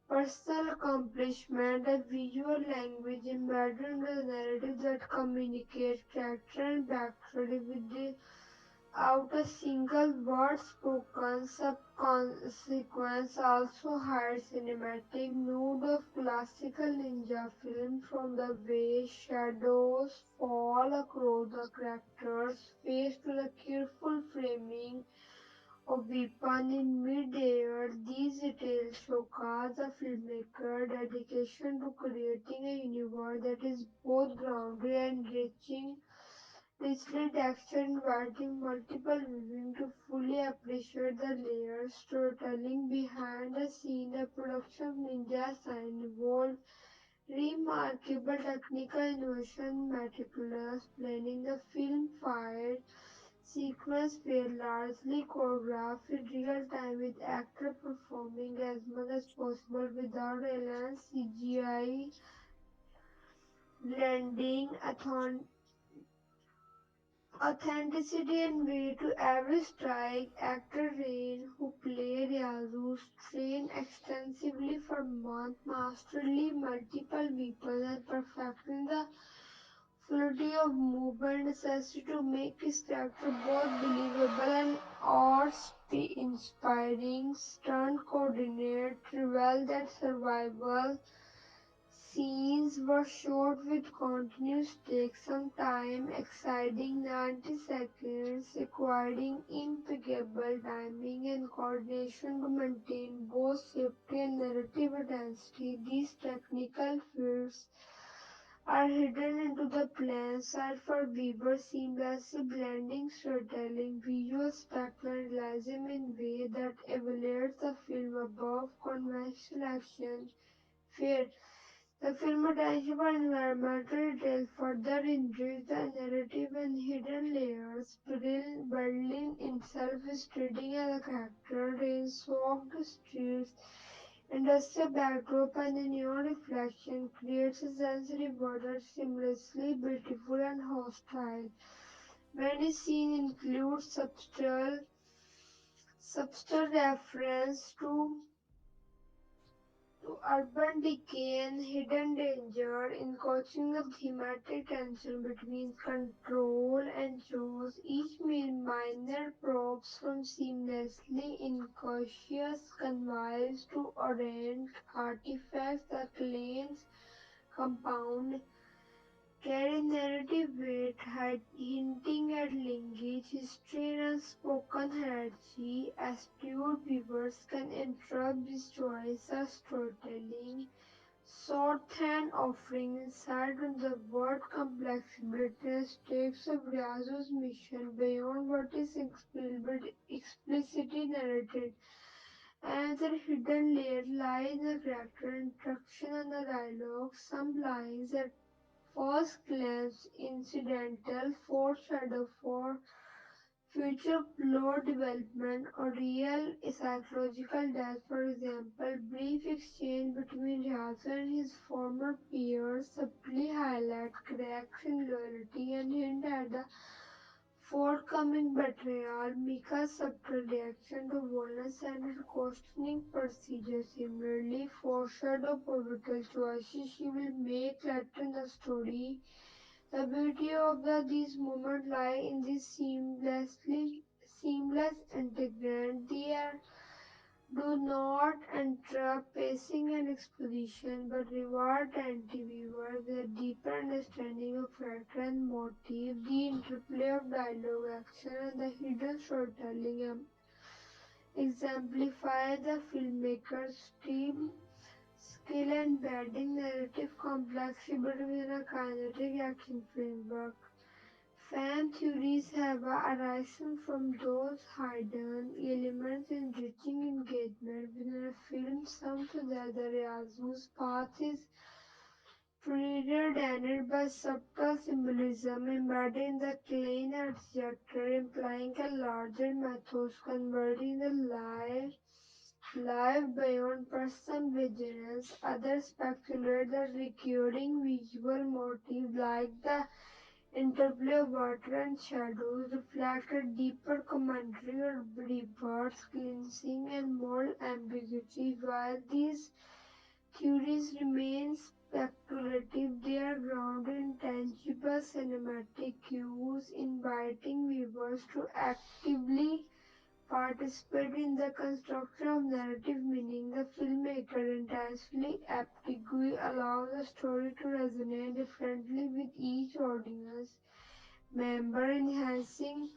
personal accomplishment, a visual language embedded in the narrative that communicates character and backstory without a single word spoken. Subsequence also hides cinematic nude of classical ninja film from the way shadows fall across the character's face to the careful framing of weapon in mid-air. These details showcase the filmmaker's dedication to creating a universe that is both grounded and richly textured, inviting multiple viewing to fully appreciate the layers storytelling behind the scene. The production of Ninja Sign involved remarkable technical innovation, meticulous planning. The film fight sequence were largely choreographed in real time with actors performing as much as possible without relying CGI, lending authenticity and weight to every strike. Actor Rain, who played Yazoo, trained extensively for months, masterly multiple weapons and perfecting the fluidity of movement necessary to make his character both believable and awe-inspiring. Stunt coordinator revealed that survival scenes were shot with continuous takes, sometimes exceeding 90 seconds, requiring impeccable timing and coordination to maintain both safety and narrative intensity. These technical feats are hidden into the plan side for viewers, seamlessly blending storytelling, visual spectacle, and realism in way that elevates the film above conventional action. Fair. The film attention for environmental detail further enriched the narrative and hidden layers. Berlin itself is treating as a character in soaked streets. Industrial backdrop and the neon reflection creates a sensory world that is seamlessly beautiful and hostile. Many scenes include subtle reference to to urban decay and hidden danger, in coaching the thematic tension between control and choice. Each minor props from seamlessly incautious conveys to orient artifacts that claims compound carry narrative weight, hinting at linkage, history, and unspoken hierarchy. Astute viewers can interrupt this choice as storytelling, shorthand offering insight on the word complexity and stakes of Ryazu's mission beyond what is explicitly narrated. Another hidden layer lies in the character introduction and the dialogue. Some lines at first glance incidental foreshadow for future plot development or real psychological depth. For example, brief exchange between Ryazo and his former peers subtly highlight cracks in loyalty and hint at the forthcoming betrayal. Mika's subtle reaction to violence and her questioning procedure similarly foreshadow pivotal choices she will make later in the story. The beauty of these moments lie in this seamless integrant. They do not interrupt pacing and exposition, but reward anti-viewer with a deeper understanding of character and motive. The interplay of dialogue, action, and the hidden storytelling exemplify the filmmaker's team skill in embedding narrative complexity within a kinetic action framework. Fan theories have arisen from those hidden elements enriching engagement within a film. Some suggest that Ryazu's path is preordained by subtle symbolism embedded in the clean trajectory, implying a larger mythos converting the life beyond personal vigilance. Others speculate that recurring visual motifs like the interplay of water and shadows reflect a deeper commentary on rebirth, cleansing, and moral ambiguity. While these theories remain speculative, they are grounded in tangible cinematic cues, inviting viewers to actively participate in the construction of narrative meaning. The filmmaker intentionally aptly allows the story to resonate differently with each audience member, enhancing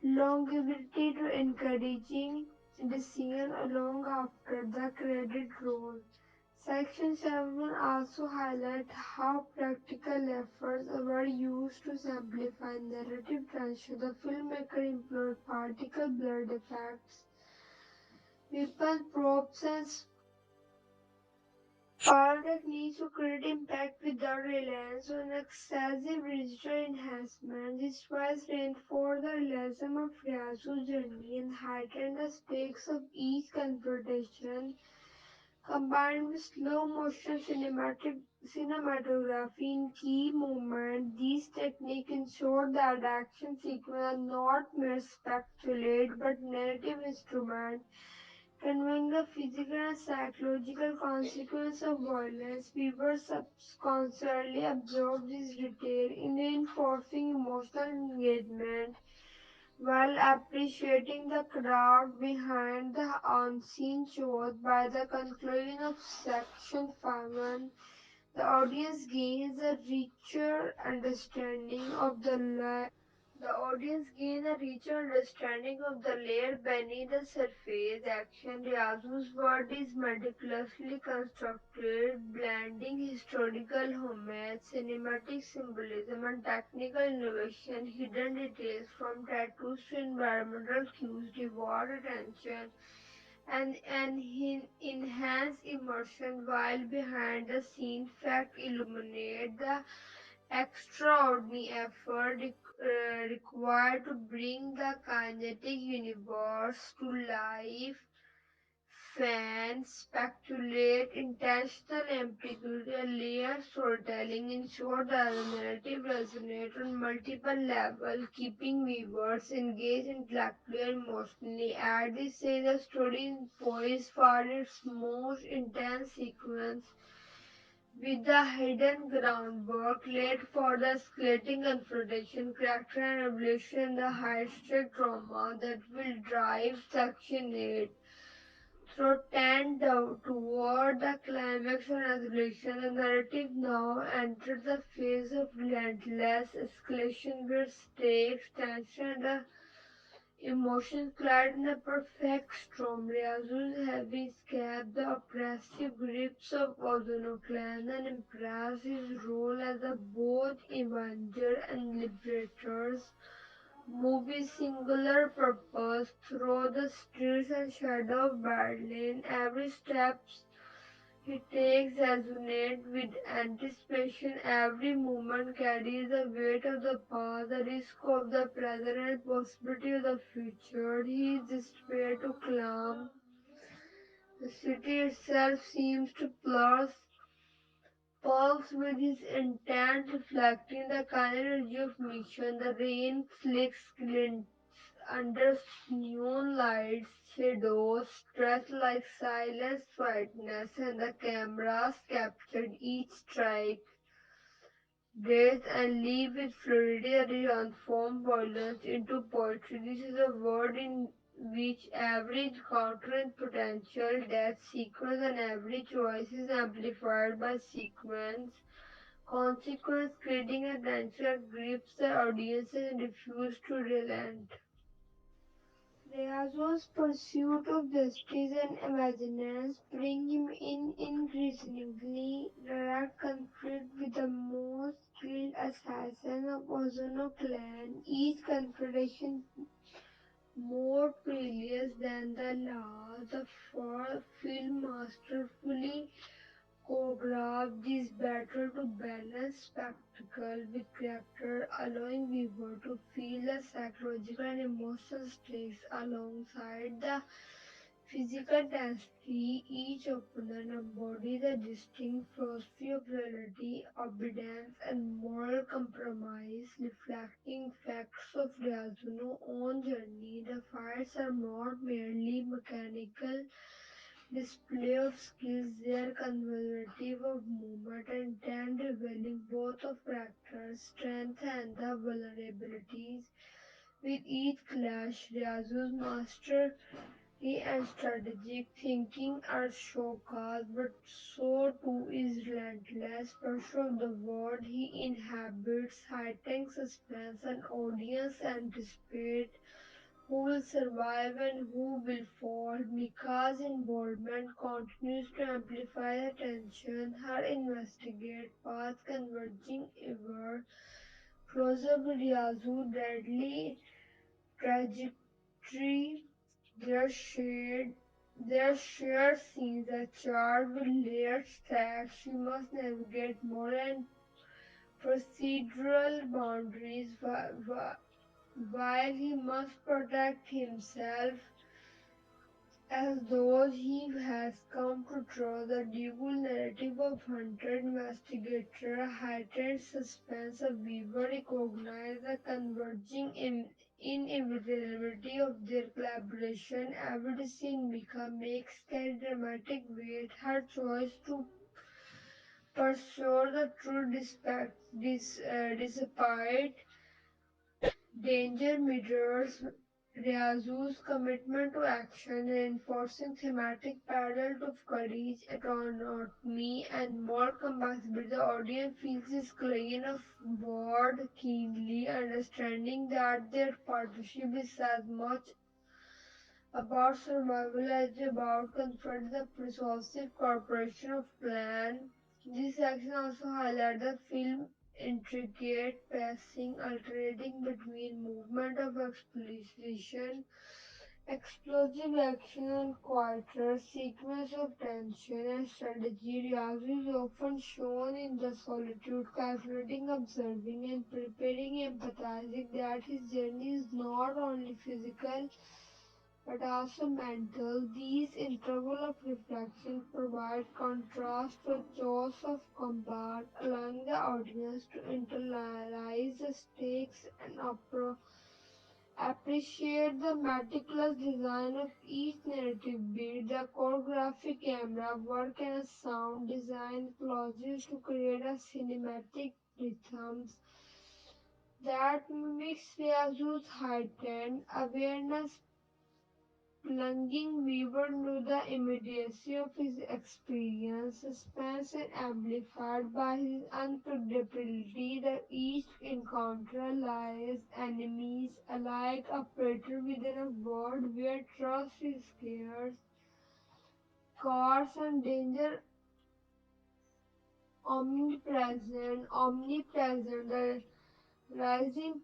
longevity to encouraging decision long after the credit roll. Section 7 also highlight how practical efforts were used to simplify narrative tension. The filmmaker employed particle blur effects, weapon props, and pyrotechnics to create impact without reliance on excessive digital enhancement. This twice reinforced the realism of Ryazu's journey and heightened the stakes of each confrontation. Combined with slow motion cinematography in key moments, these techniques ensure that action sequences are not mere spectacle but narrative instruments conveying the physical and psychological consequence of violence. Viewers subconsciously absorb this detail in reinforcing emotional engagement while appreciating the craft behind the unseen shows. By the conclusion of section 5, the audience gains a richer understanding of the layer beneath the surface. Action Ryazu's world is meticulously constructed, blending historical homage, cinematic symbolism, and technical innovation. Hidden details from tattoos to environmental cues reward attention and enhance immersion, while behind the scene fact illuminate the extraordinary effort required to bring the kinetic universe to life. Fan and speculate. Intentional ambiguity and layered storytelling ensure that the narrative resonates on multiple levels, keeping viewers engaged intellectually and emotionally. At this stage, the story is poised for its most intense sequence, with the hidden groundwork laid for the escalating confrontation, character and evolution, the high-stake drama that will drive Section 8 through toward the climax and resolution. The narrative now enters the phase of relentless escalation where stakes, tension, and the emotions collide in a perfect storm. Ryazu's having escaped the oppressive grips of Ozono clan and embraced his role as a both avenger and liberators. Movie's singular purpose through the streets and shadow of Berlin. Every step he takes resonates with anticipation. Every moment carries the weight of the past, the risk of the present, and possibility of the future. He is despair to calm. The city itself seems to pulse with his intent, reflecting the kind energy of mission. The rain slicks glints under neon lights, shadows stretched like silent whiteness, and the cameras captured each strike, days, and leave with fluidity that transform violence into poetry. This is a world in which every encounter is potential death sequence and every choice is amplified by consequence, creating a tension that grips the audience and refuse to relent. Riazo's pursuit of justice and imaginance bring him in increasingly direct conflict with the most skilled assassin of Ozono clan, each confrontation more perilous than the last. The film masterfully choreographed this battle to balance spectacle with character, allowing viewer to feel the psychological and emotional stakes alongside the physical intensity. Each opponent embodies a distinct philosophy of reality, obedience, and moral compromise, reflecting facts of Ryazuno's own journey. The fights are not merely mechanical display of skills, they are conservative of movement and intent, revealing both of character's strength and the vulnerabilities. With each clash, Ryazu's mastery and strategic thinking are showcased, but so too is relentless pursuit of the world he inhabits, heightening suspense and audience anticipate who will survive and who will fall. Mika's involvement continues to amplify the tension. Her investigate paths converging ever closer to Ryazu's deadly trajectory. Their shared scenes are charged with layered stacks. She must navigate moral and procedural boundaries while he must protect himself as those he has come to trust. The dual narrative of hunter investigator heightened suspense of viewer recognize the converging inevitability of their collaboration. Every scene become makes carry dramatic weight. Her choice to pursue the truth despite danger mirrors Ryazu's commitment to action, reinforcing thematic parallel to courage, autonomy, and moral compatibility. The audience feels this claim of word keenly, understanding that their partnership is as much about survival as about confronting the persuasive corporation of clan. This action also highlights the film's intricate pacing, alternating between movement of exploration, explosive action, and quieter sequence of tension and strategy. Ryazu is often shown in the solitude, calculating, observing, and preparing, empathizing that his journey is not only physical but also mental. These intervals of reflection provide contrast to chaos of combat, allowing the audience to internalize the stakes and appreciate the meticulous design of each narrative beat. The choreographic camera work and sound design clauses to create a cinematic rhythms that mimics Ryazu's heightened awareness, plunging viewer into the immediacy of his experience, suspense and amplified by his unpredictability that each encounter allies, enemies alike operator within a world where trust is scarce, chaos and danger omnipresent. The rising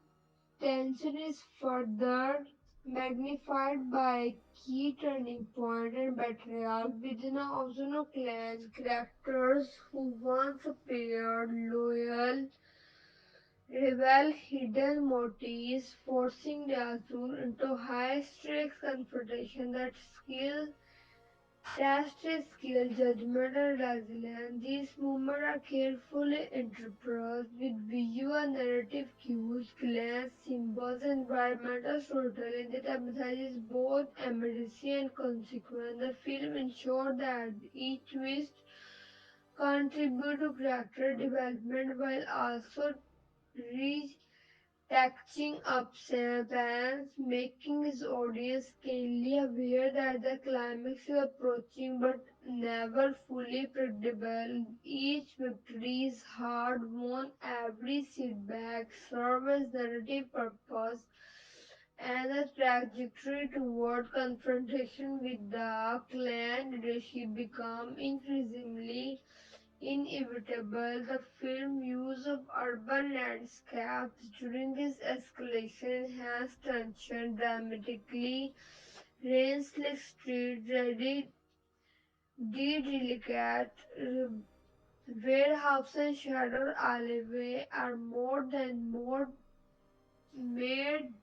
tension is further magnified by key turning point and betrayal within a Ozono clan. Characters who once appeared loyal reveal hidden motives, forcing Ryazul into high stakes confrontation that test his skill, judgment, and resilience. These movements are carefully interpreted with visual narrative cues, glance, symbols, and environmental storytelling that emphasizes both immediacy and consequence. The film ensures that each twist contributes to character development while also reach catching up Sam's, making his audience keenly aware that the climax is approaching but never fully predictable. Each victory is hard won, every setback serves as narrative purpose and a trajectory toward confrontation with the clan leadership become increasingly inevitable. The film use of urban landscapes during this escalation enhanced tension dramatically. Rain slick street, ready, delicate warehouse and shadow alleyway are more made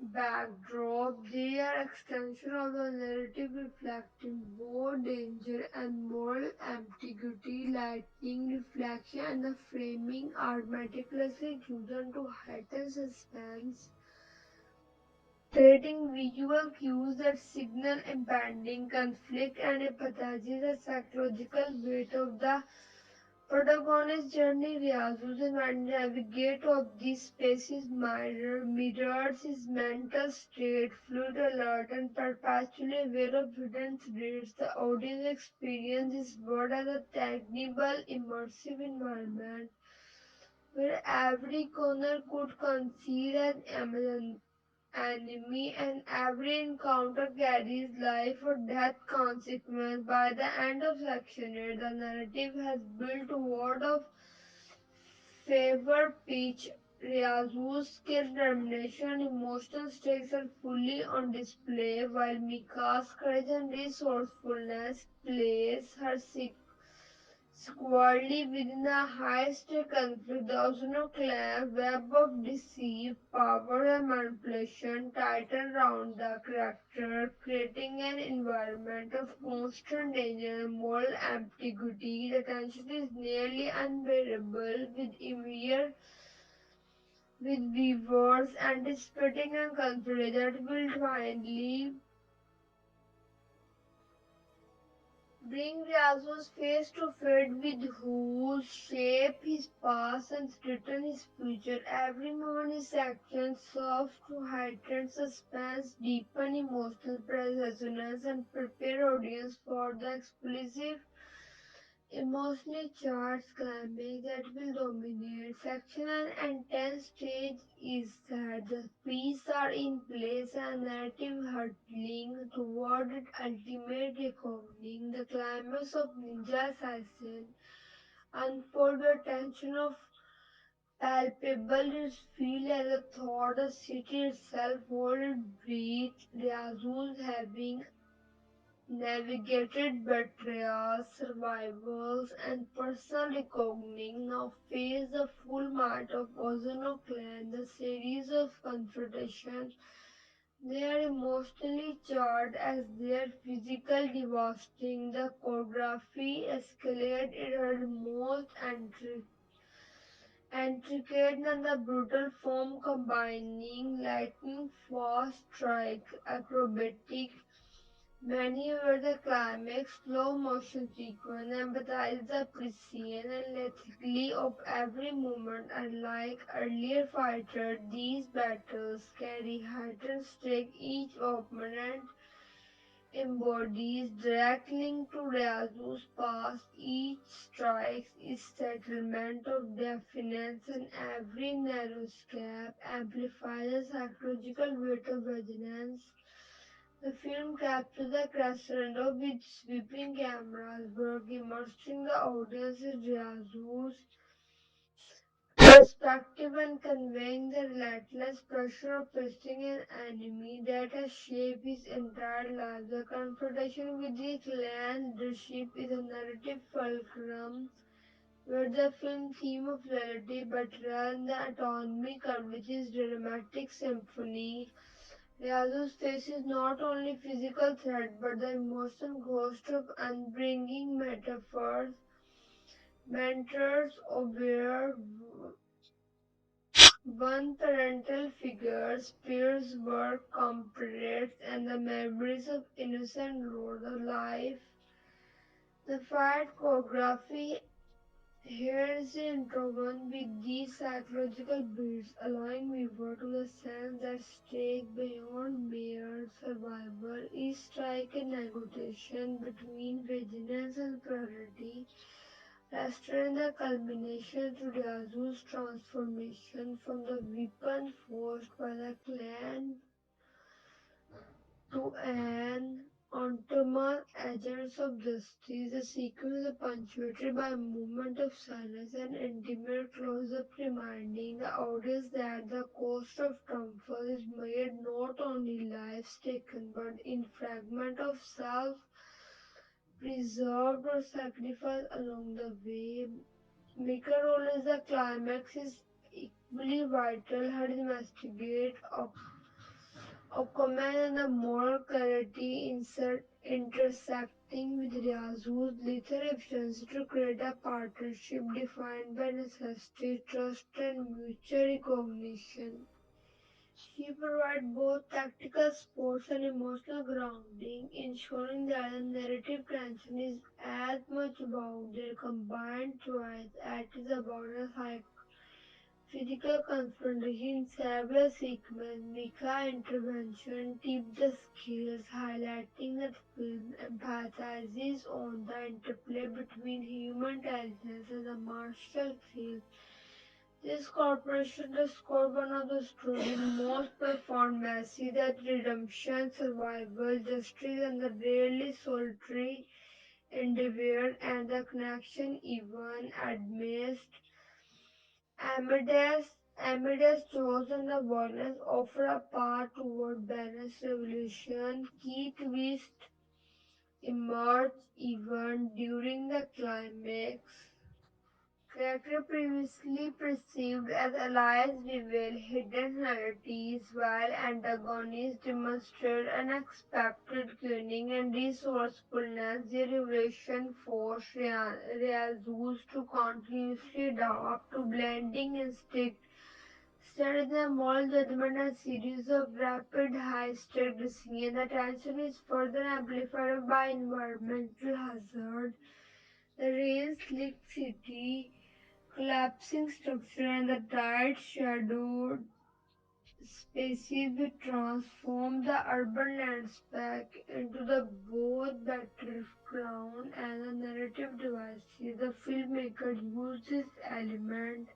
backdrop. They are extension of the narrative reflecting both danger and moral ambiguity. Lightning, reflection, and the framing are meticulously chosen to heighten suspense, creating visual cues that signal impending conflict and empathize the psychological weight of the protagonist's journey. Ryazu's navigate of these spaces mirrors his mental state, fluid alert and perpetually aware of hidden threats. The audience experience this world as a tangible, immersive environment where every corner could conceal an enemy and every encounter carries life or death consequence. By the end of section 8, the narrative has built toward of favor pitch. Ryazu's skill, determination, and emotional stakes are fully on display, while Mika's courage and resourcefulness place her squarely within a high-stake conflict. The Ozono clan web of deceit, power, and manipulation tighten around the character, creating an environment of constant danger and moral ambiguity. The tension is nearly unbearable, with viewers anticipating a conflict that will finally bring Riazo's face to face with who shape his past and threaten his future. Every moment his actions serve to heighten suspense, deepen emotional resonance, and prepare audience for the explosive emotionally charged climax that will dominate. Section and intense stage is that the pieces are in place and narrative hurtling toward its ultimate reckoning. The climax of Ninja Assassin unfold with tension of palpable is feel as a thought the city itself hold its breath. Ryazul having navigated betrayal, survivals, and personal reckoning, now face the full might of Ozono clan. The series of confrontation They are emotionally charged as they are physical devastating. The choreography escalated in her most intricate and the brutal form combining lightning fast strike, acrobatic maneuver, the climax, slow motion sequence empathize the precision and lethality of every movement. Unlike earlier fighters, these battles carry heightened stake. Each opponent embodies direct link to Ryazu's past. Each strike is settlement of defiance, and every narrow escape amplifies the psychological weight of vigilance. The film captures the crescendo with sweeping cameras work, immersing the audience in Ryazu's perspective and conveying the relentless pressure of facing an enemy that has shaped his entire life. The confrontation with the clan leadership is a narrative fulcrum where the film theme of loyalty, betrayal, and the autonomy converges dramatic symphony. Ryazu's faces not only physical threat but the emotional ghost of unbringing metaphors. Mentors aware one parental figures, peers, work, compatriots, and the memories of innocent Lord of life. The fight choreography here is interwoven with these psychological beats, allowing viewer to the sense that stake beyond mere survival is strike a negotiation between vigilance and priority. Restaurant the culmination to Ryazu's transformation from the weapon forced by the clan to an autonomous agents of justice. The sequence is punctuated by a moment of silence and intimate close-up reminding the audience that the cost of triumph is made not only lives taken but in fragment of self preserved or sacrificed along the way. Maker role is the climax is equally vital. Her investigate Aquaman and the moral clarity intersecting with Ryazu's lethal efficiency to create a partnership defined by necessity, trust, and mutual recognition. She provides both tactical sports and emotional grounding, ensuring that the narrative tension is as much about their combined choice as it is about the physical confrontation in several sequences. Mika intervention tipped the scales, highlighting that film emphasizes on the interplay between human intelligence and the martial field. This corporation scored one of the story's most profound messages that redemption, survival, justice, and the rarely solitary endeavor and the connection even amidst Amadeus chosen the violence offer a path toward balanced revolution. Key twist emerged even during the climax. Character previously perceived as allies reveal hidden realities, while antagonists demonstrate unexpected cunning and resourcefulness. Their revelation forced Ryazus to continuously adapt to blending instinct, strategy, and moral judgment. A series of rapid, high-stake decisions. The tension is further amplified by environmental hazard. The rain-slicked city collapsing structure and the tight shadowed spaces will transform the urban landscape into the both battleground and a narrative devices. The filmmaker used this element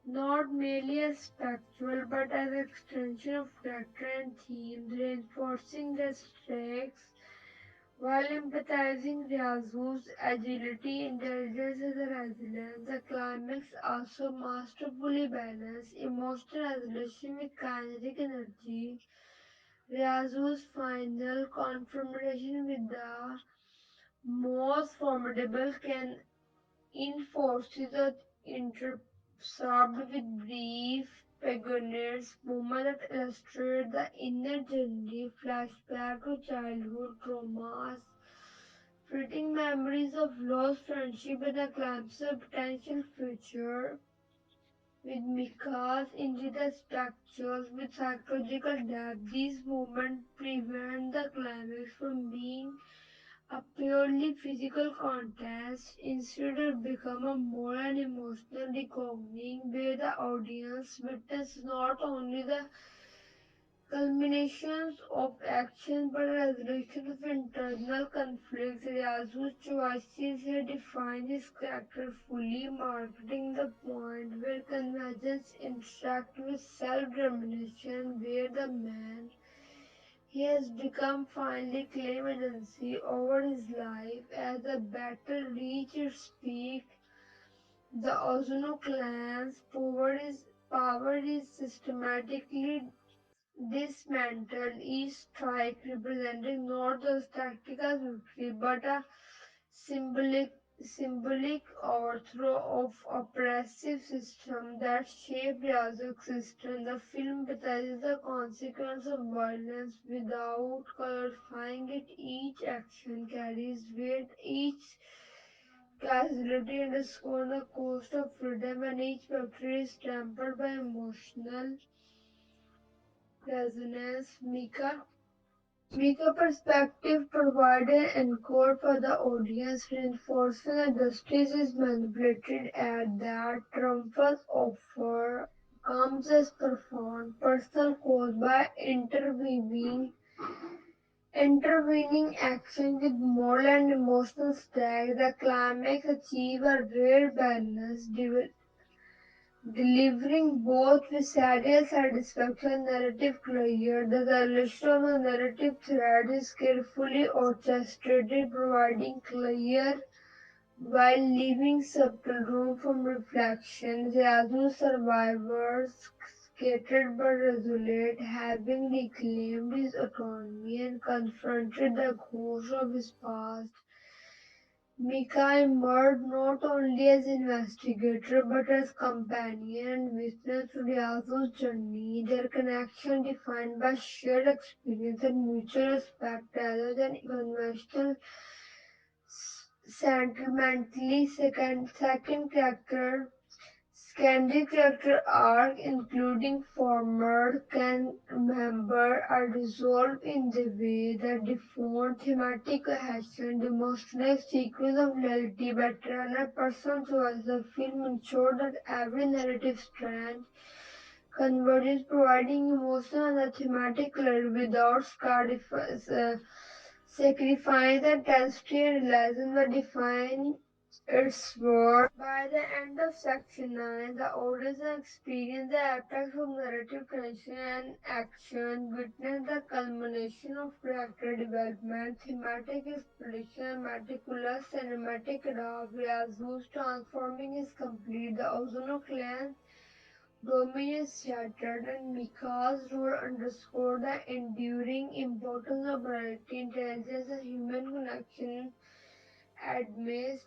not merely as spectacle but as an extension of character and themes, reinforcing the stakes while empathizing Ryazu's agility, intelligence, and resilience. The climax also masterfully balanced emotional resolution with kinetic energy. Ryazu's final confrontation with the most formidable can enforces the intercept with brief Pagoner's moment that illustrate the inner journey, flashback to childhood traumas, fleeting memories of lost friendship and a glimpse of potential future. With Mika's into the structures with psychological depth, these moments prevent the climax from being a purely physical contest. Instead, it become a moral and emotional reckoning where the audience witnesses not only the culminations of action but a resolution of internal conflicts. Ryazu's choices here define his character fully, marking the point where convergence interact with self-determination, where the man he has become finally claim agency over his life as the battle reaches its peak. The Ozono clan's power is systematically dismantled, each strike representing not just tactical victory but a symbolic symbolic overthrow of oppressive system that shaped Riya's existence. The film emphasizes the consequence of violence without glorifying it. Each action carries weight, each casualty underscores the cost of freedom, and each victory is tempered by emotional resonance. Mika perspective provided encore for the audience, reinforcing that justice is manipulated at that triumph's offer comes as profound personal cause by intervening action with moral and emotional stakes. The climax achieve a rare balance, delivering both visceral satisfaction and narrative closure. The resolution of the narrative thread is carefully orchestrated, providing clear while leaving subtle room for reflection. Yazu survivors, scattered but resolute, having reclaimed his autonomy and confronted the ghost of his past. Mika emerged not only as investigator but as companion and witness to Ryazu's journey, their connection defined by shared experience and mutual respect rather than conventional sentimentally second character Secondary character arc, including former can remember, are resolved in the way that default thematic cohesion, demonstrate sequence of reality, better and a personal choice. The film ensured that every narrative strand converges, providing emotional and thematic clarity without sacrificing the intensity and realism that define its world. By the end of section 9, the audience experienced the apex of narrative tension and action, witnessed the culmination of character development, thematic exploration, and meticulous cinematic craft. Ryazu's transforming is complete. The Ozono clan dominion is shattered, and Mika's role underscored the enduring importance of morality, intelligence, and human connection amidst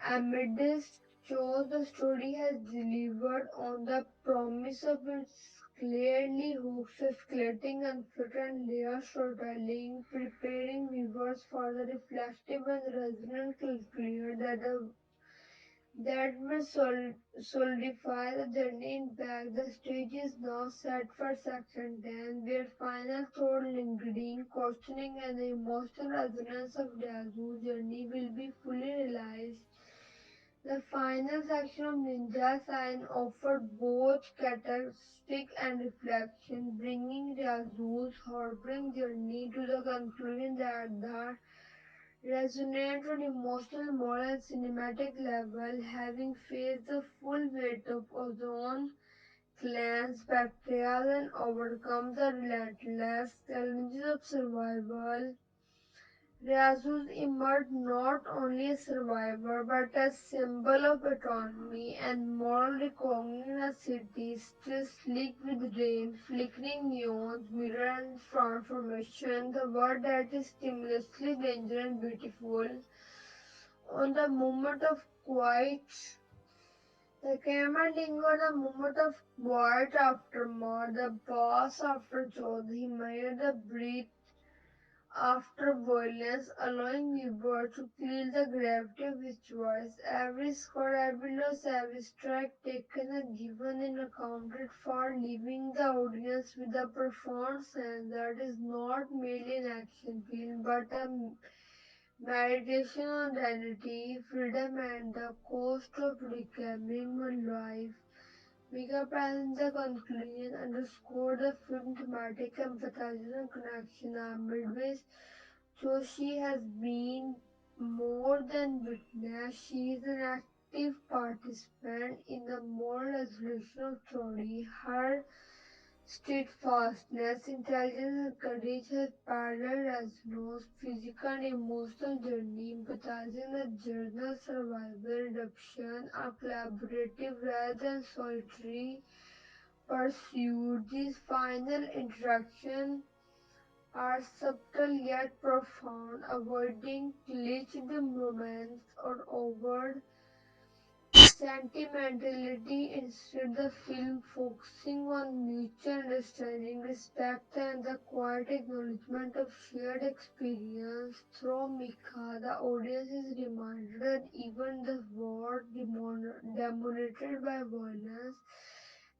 Amidst shows the story has delivered on the promise of its clearly hooks, escalating conflict and layered storytelling, preparing viewers for the reflective and resonant conclusion that will solidify the journey in back. The stage is now set for section 10, where final thought, lingering, questioning, and the emotional resonance of Dazu's journey will be fully realized. The final section of Ninja Sign offered both cathartic and reflection, bringing Ryazu's harrowing journey to the conclusion that the resonate on emotional, moral, and cinematic level, having faced the full weight of Ozone Clan's betrayal and overcome the relentless challenges of survival. Ryazus emerged not only a survivor but a symbol of autonomy and moral reckoning in a city still sleek with rain, flickering neons, mirror and transformation, the word that is stimulously dangerous and beautiful. On the moment of quiet The camera lingered the moment of quiet aftermath, the pause after Chaudhary made the breath after violence, allowing viewers to feel the gravity of his choice. Every score, every loss, every strike taken and given and accounted for, leaving the audience with a profound sense that is not merely an action film but a meditation on identity, freedom, and the cost of reclaiming one life. Mega in the conclusion underscored the film thematic empathy and connection are midway. Joshi has been more than witness, she is an active participant in the moral resolution of story. Her steadfastness, intelligence, and courage have paralleled Razino's physical and emotional journey, empathizing the journey of survival, redemption, a collaborative rather than solitary pursuit. These final interactions are subtle yet profound, avoiding cliched romance or overt sentimentality. Instead, the film focusing on mutual understanding, respect, and the quiet acknowledgement of shared experience. Through Mika, the audience is reminded that even the world dominated by violence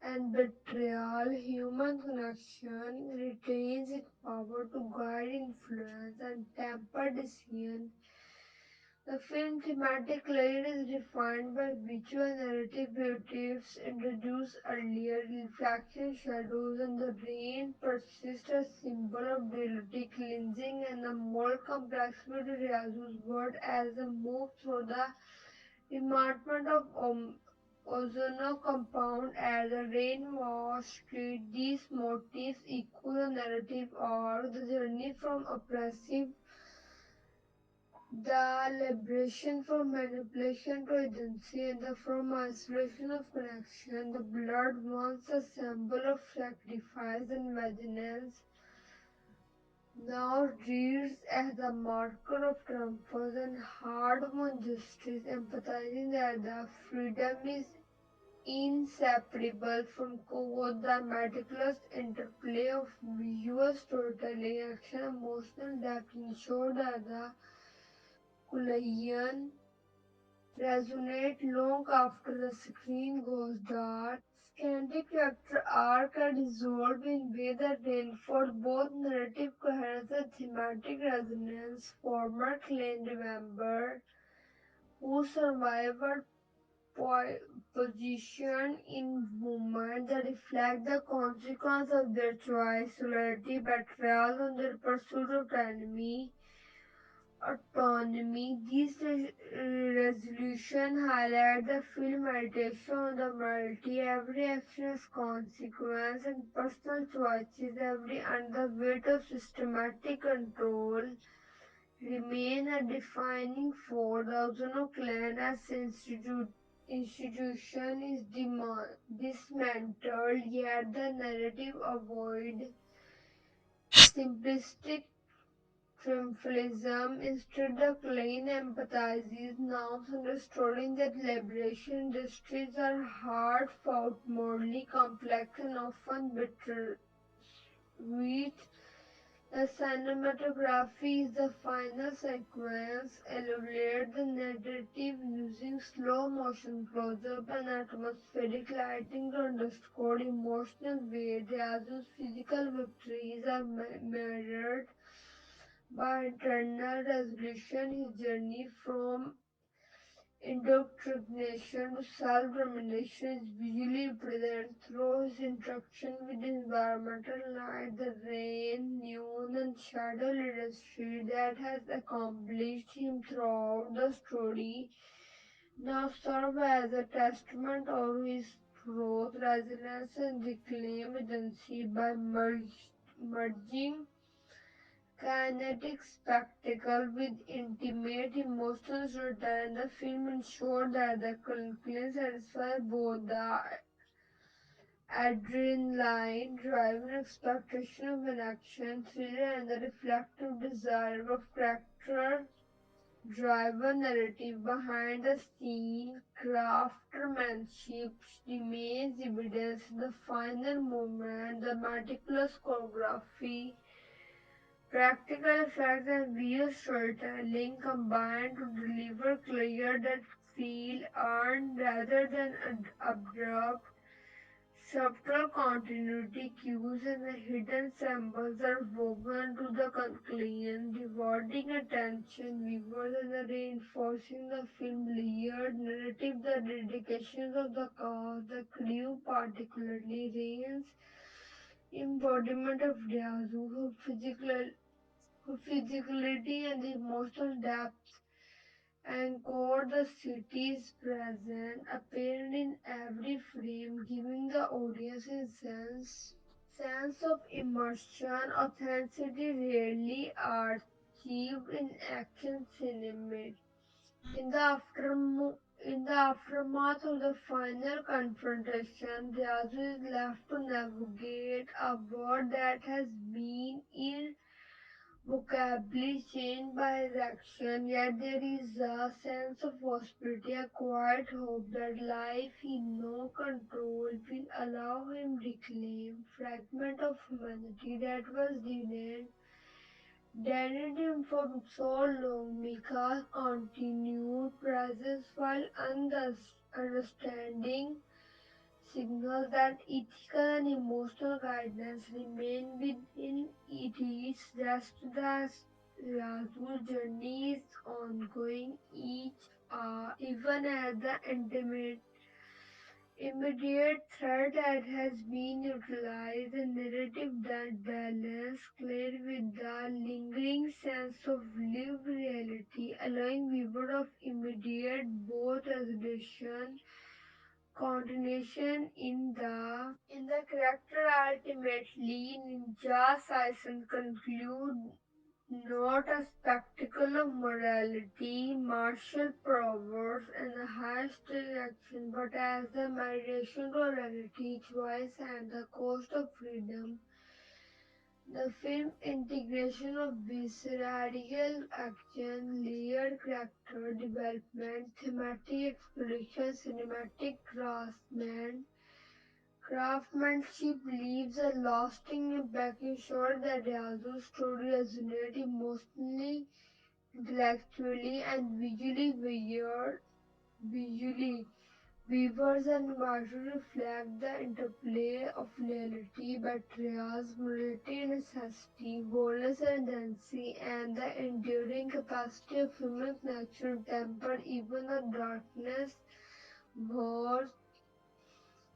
and betrayal, human connection retains its power to guide, influence, and temper decisions. The film thematic layer is defined by visual narrative motifs introduced earlier, reflection, shadows, and the rain persist as symbol of duality, cleansing, and the moral complexity of Ryazu's word as they move through the department of ozono compound as the rain washed street. These motifs echo the narrative arc, the journey from oppressive the liberation from manipulation to agency and the from isolation of connection, the blood once a symbol of sacrifice and vengeance, now reads as a marker of triumph and hard-won justice, empathizing that the freedom is inseparable from code, the meticulous interplay of visual storytelling, action, emotional depth ensure that the Kulayan resonate long after the screen goes dark. Scanty character arc are resolved in ways that reinforce both narrative coherence and thematic resonance. Former clan remember who survived position in movement that reflect the consequence of their choice, solidarity, betrayal, and their pursuit of enemy autonomy. These resolution highlight the film meditation on the morality. Every action has consequence and personal choices. Every under the weight of systematic control remain a defining force. The Ozono clan as institution is dismantled, yet the narrative avoid simplistic triumphalism. Instead, the clan empathizes, now understanding that liberation industries are hard fought, morally complex, and often bittersweet. The cinematography is the final sequence, elaborate the narrative using slow motion close-up and atmospheric lighting to underscore emotional weight. Ryazu's physical victories are mirrored by internal resolution. His journey from indoctrination to self-domination is visually present through his interaction with environmental light, the rain, noon, and shadow industry that has accomplished him throughout the story now serve as a testament of his growth, resilience, and reclaim agency by merging kinetic spectacle with intimate emotional storytelling. The film ensured that the conclusion satisfies both the adrenaline driven expectation of an action thriller and the reflective desire of character driven narrative behind the scene, craftsmanship remains evidence. The final moment, the meticulous choreography, practical effects, and visual storytelling combine to deliver clear that feel earned rather than abrupt. Subtle continuity cues and the hidden symbols are woven to the conclusion, rewarding attention viewers and reinforcing the film's layered narrative. The dedications of the cast, the crew particularly reigns embodiment of Ryazu, her physicality and the emotional depth anchor the city's presence, apparent in every frame, giving the audience a sense of immersion, authenticity rarely achieved in action cinema. In the aftermath of the final confrontation, Ryazu is left to navigate a world that has been vocabulary changed by his action, yet there is a sense of possibility, a quiet hope that life in no control will allow him reclaim fragment of humanity that was denied him for so long. Mika's continued presence while understanding signals that ethical and emotional guidance remain within it is just as Razu's journey is ongoing even as the immediate threat that has been utilized a narrative that balance clear with the lingering sense of lived reality, allowing viewer of immediate both resolution continuation in the character. Ultimately, Ninja Saisen conclude not a spectacle of morality, martial prowess, and a high-stakes action, but as the meditation to reality, choice, and the cost of freedom. The film integration of visceral action, layered character development, thematic exploration, cinematic craftsmanship leaves a lasting impact, ensuring that Ryazu's story resonates emotionally, intellectually, and visually. Weavers and invited to reflect the interplay of reality, betrayals, morality, necessity, boldness and agency, and the enduring capacity of human connection to temper even the darkness. Wars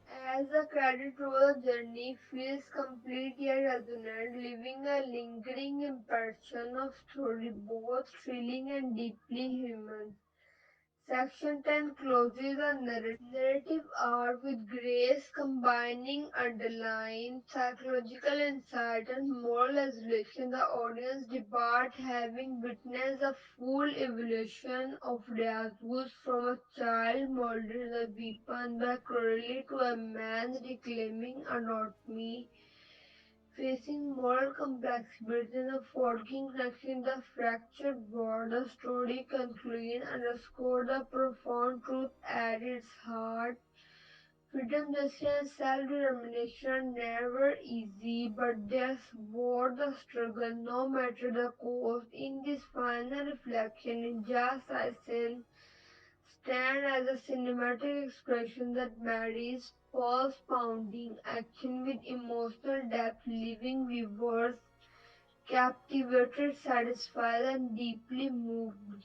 as the credit roll, the journey feels complete yet resonant, leaving a lingering impression of story both thrilling and deeply human. Section 10 closes the narrative arc with grace, combining underlying psychological insight and moral resolution. The audience depart having witnessed the full evolution of Ryazus from a child molded as a weapon by cruelty to a man reclaiming autonomy, facing moral complexity and the forging connection, the fractured world. The story conclusion underscored the profound truth at its heart. Freedom, justice, and self-determination are never easy, but that's worth the struggle, no matter the cost. In this final reflection, Ninja Saisen stand as a cinematic expression that marries pulse-pounding action with emotional depth, leaving viewers captivated, satisfied, and deeply moved.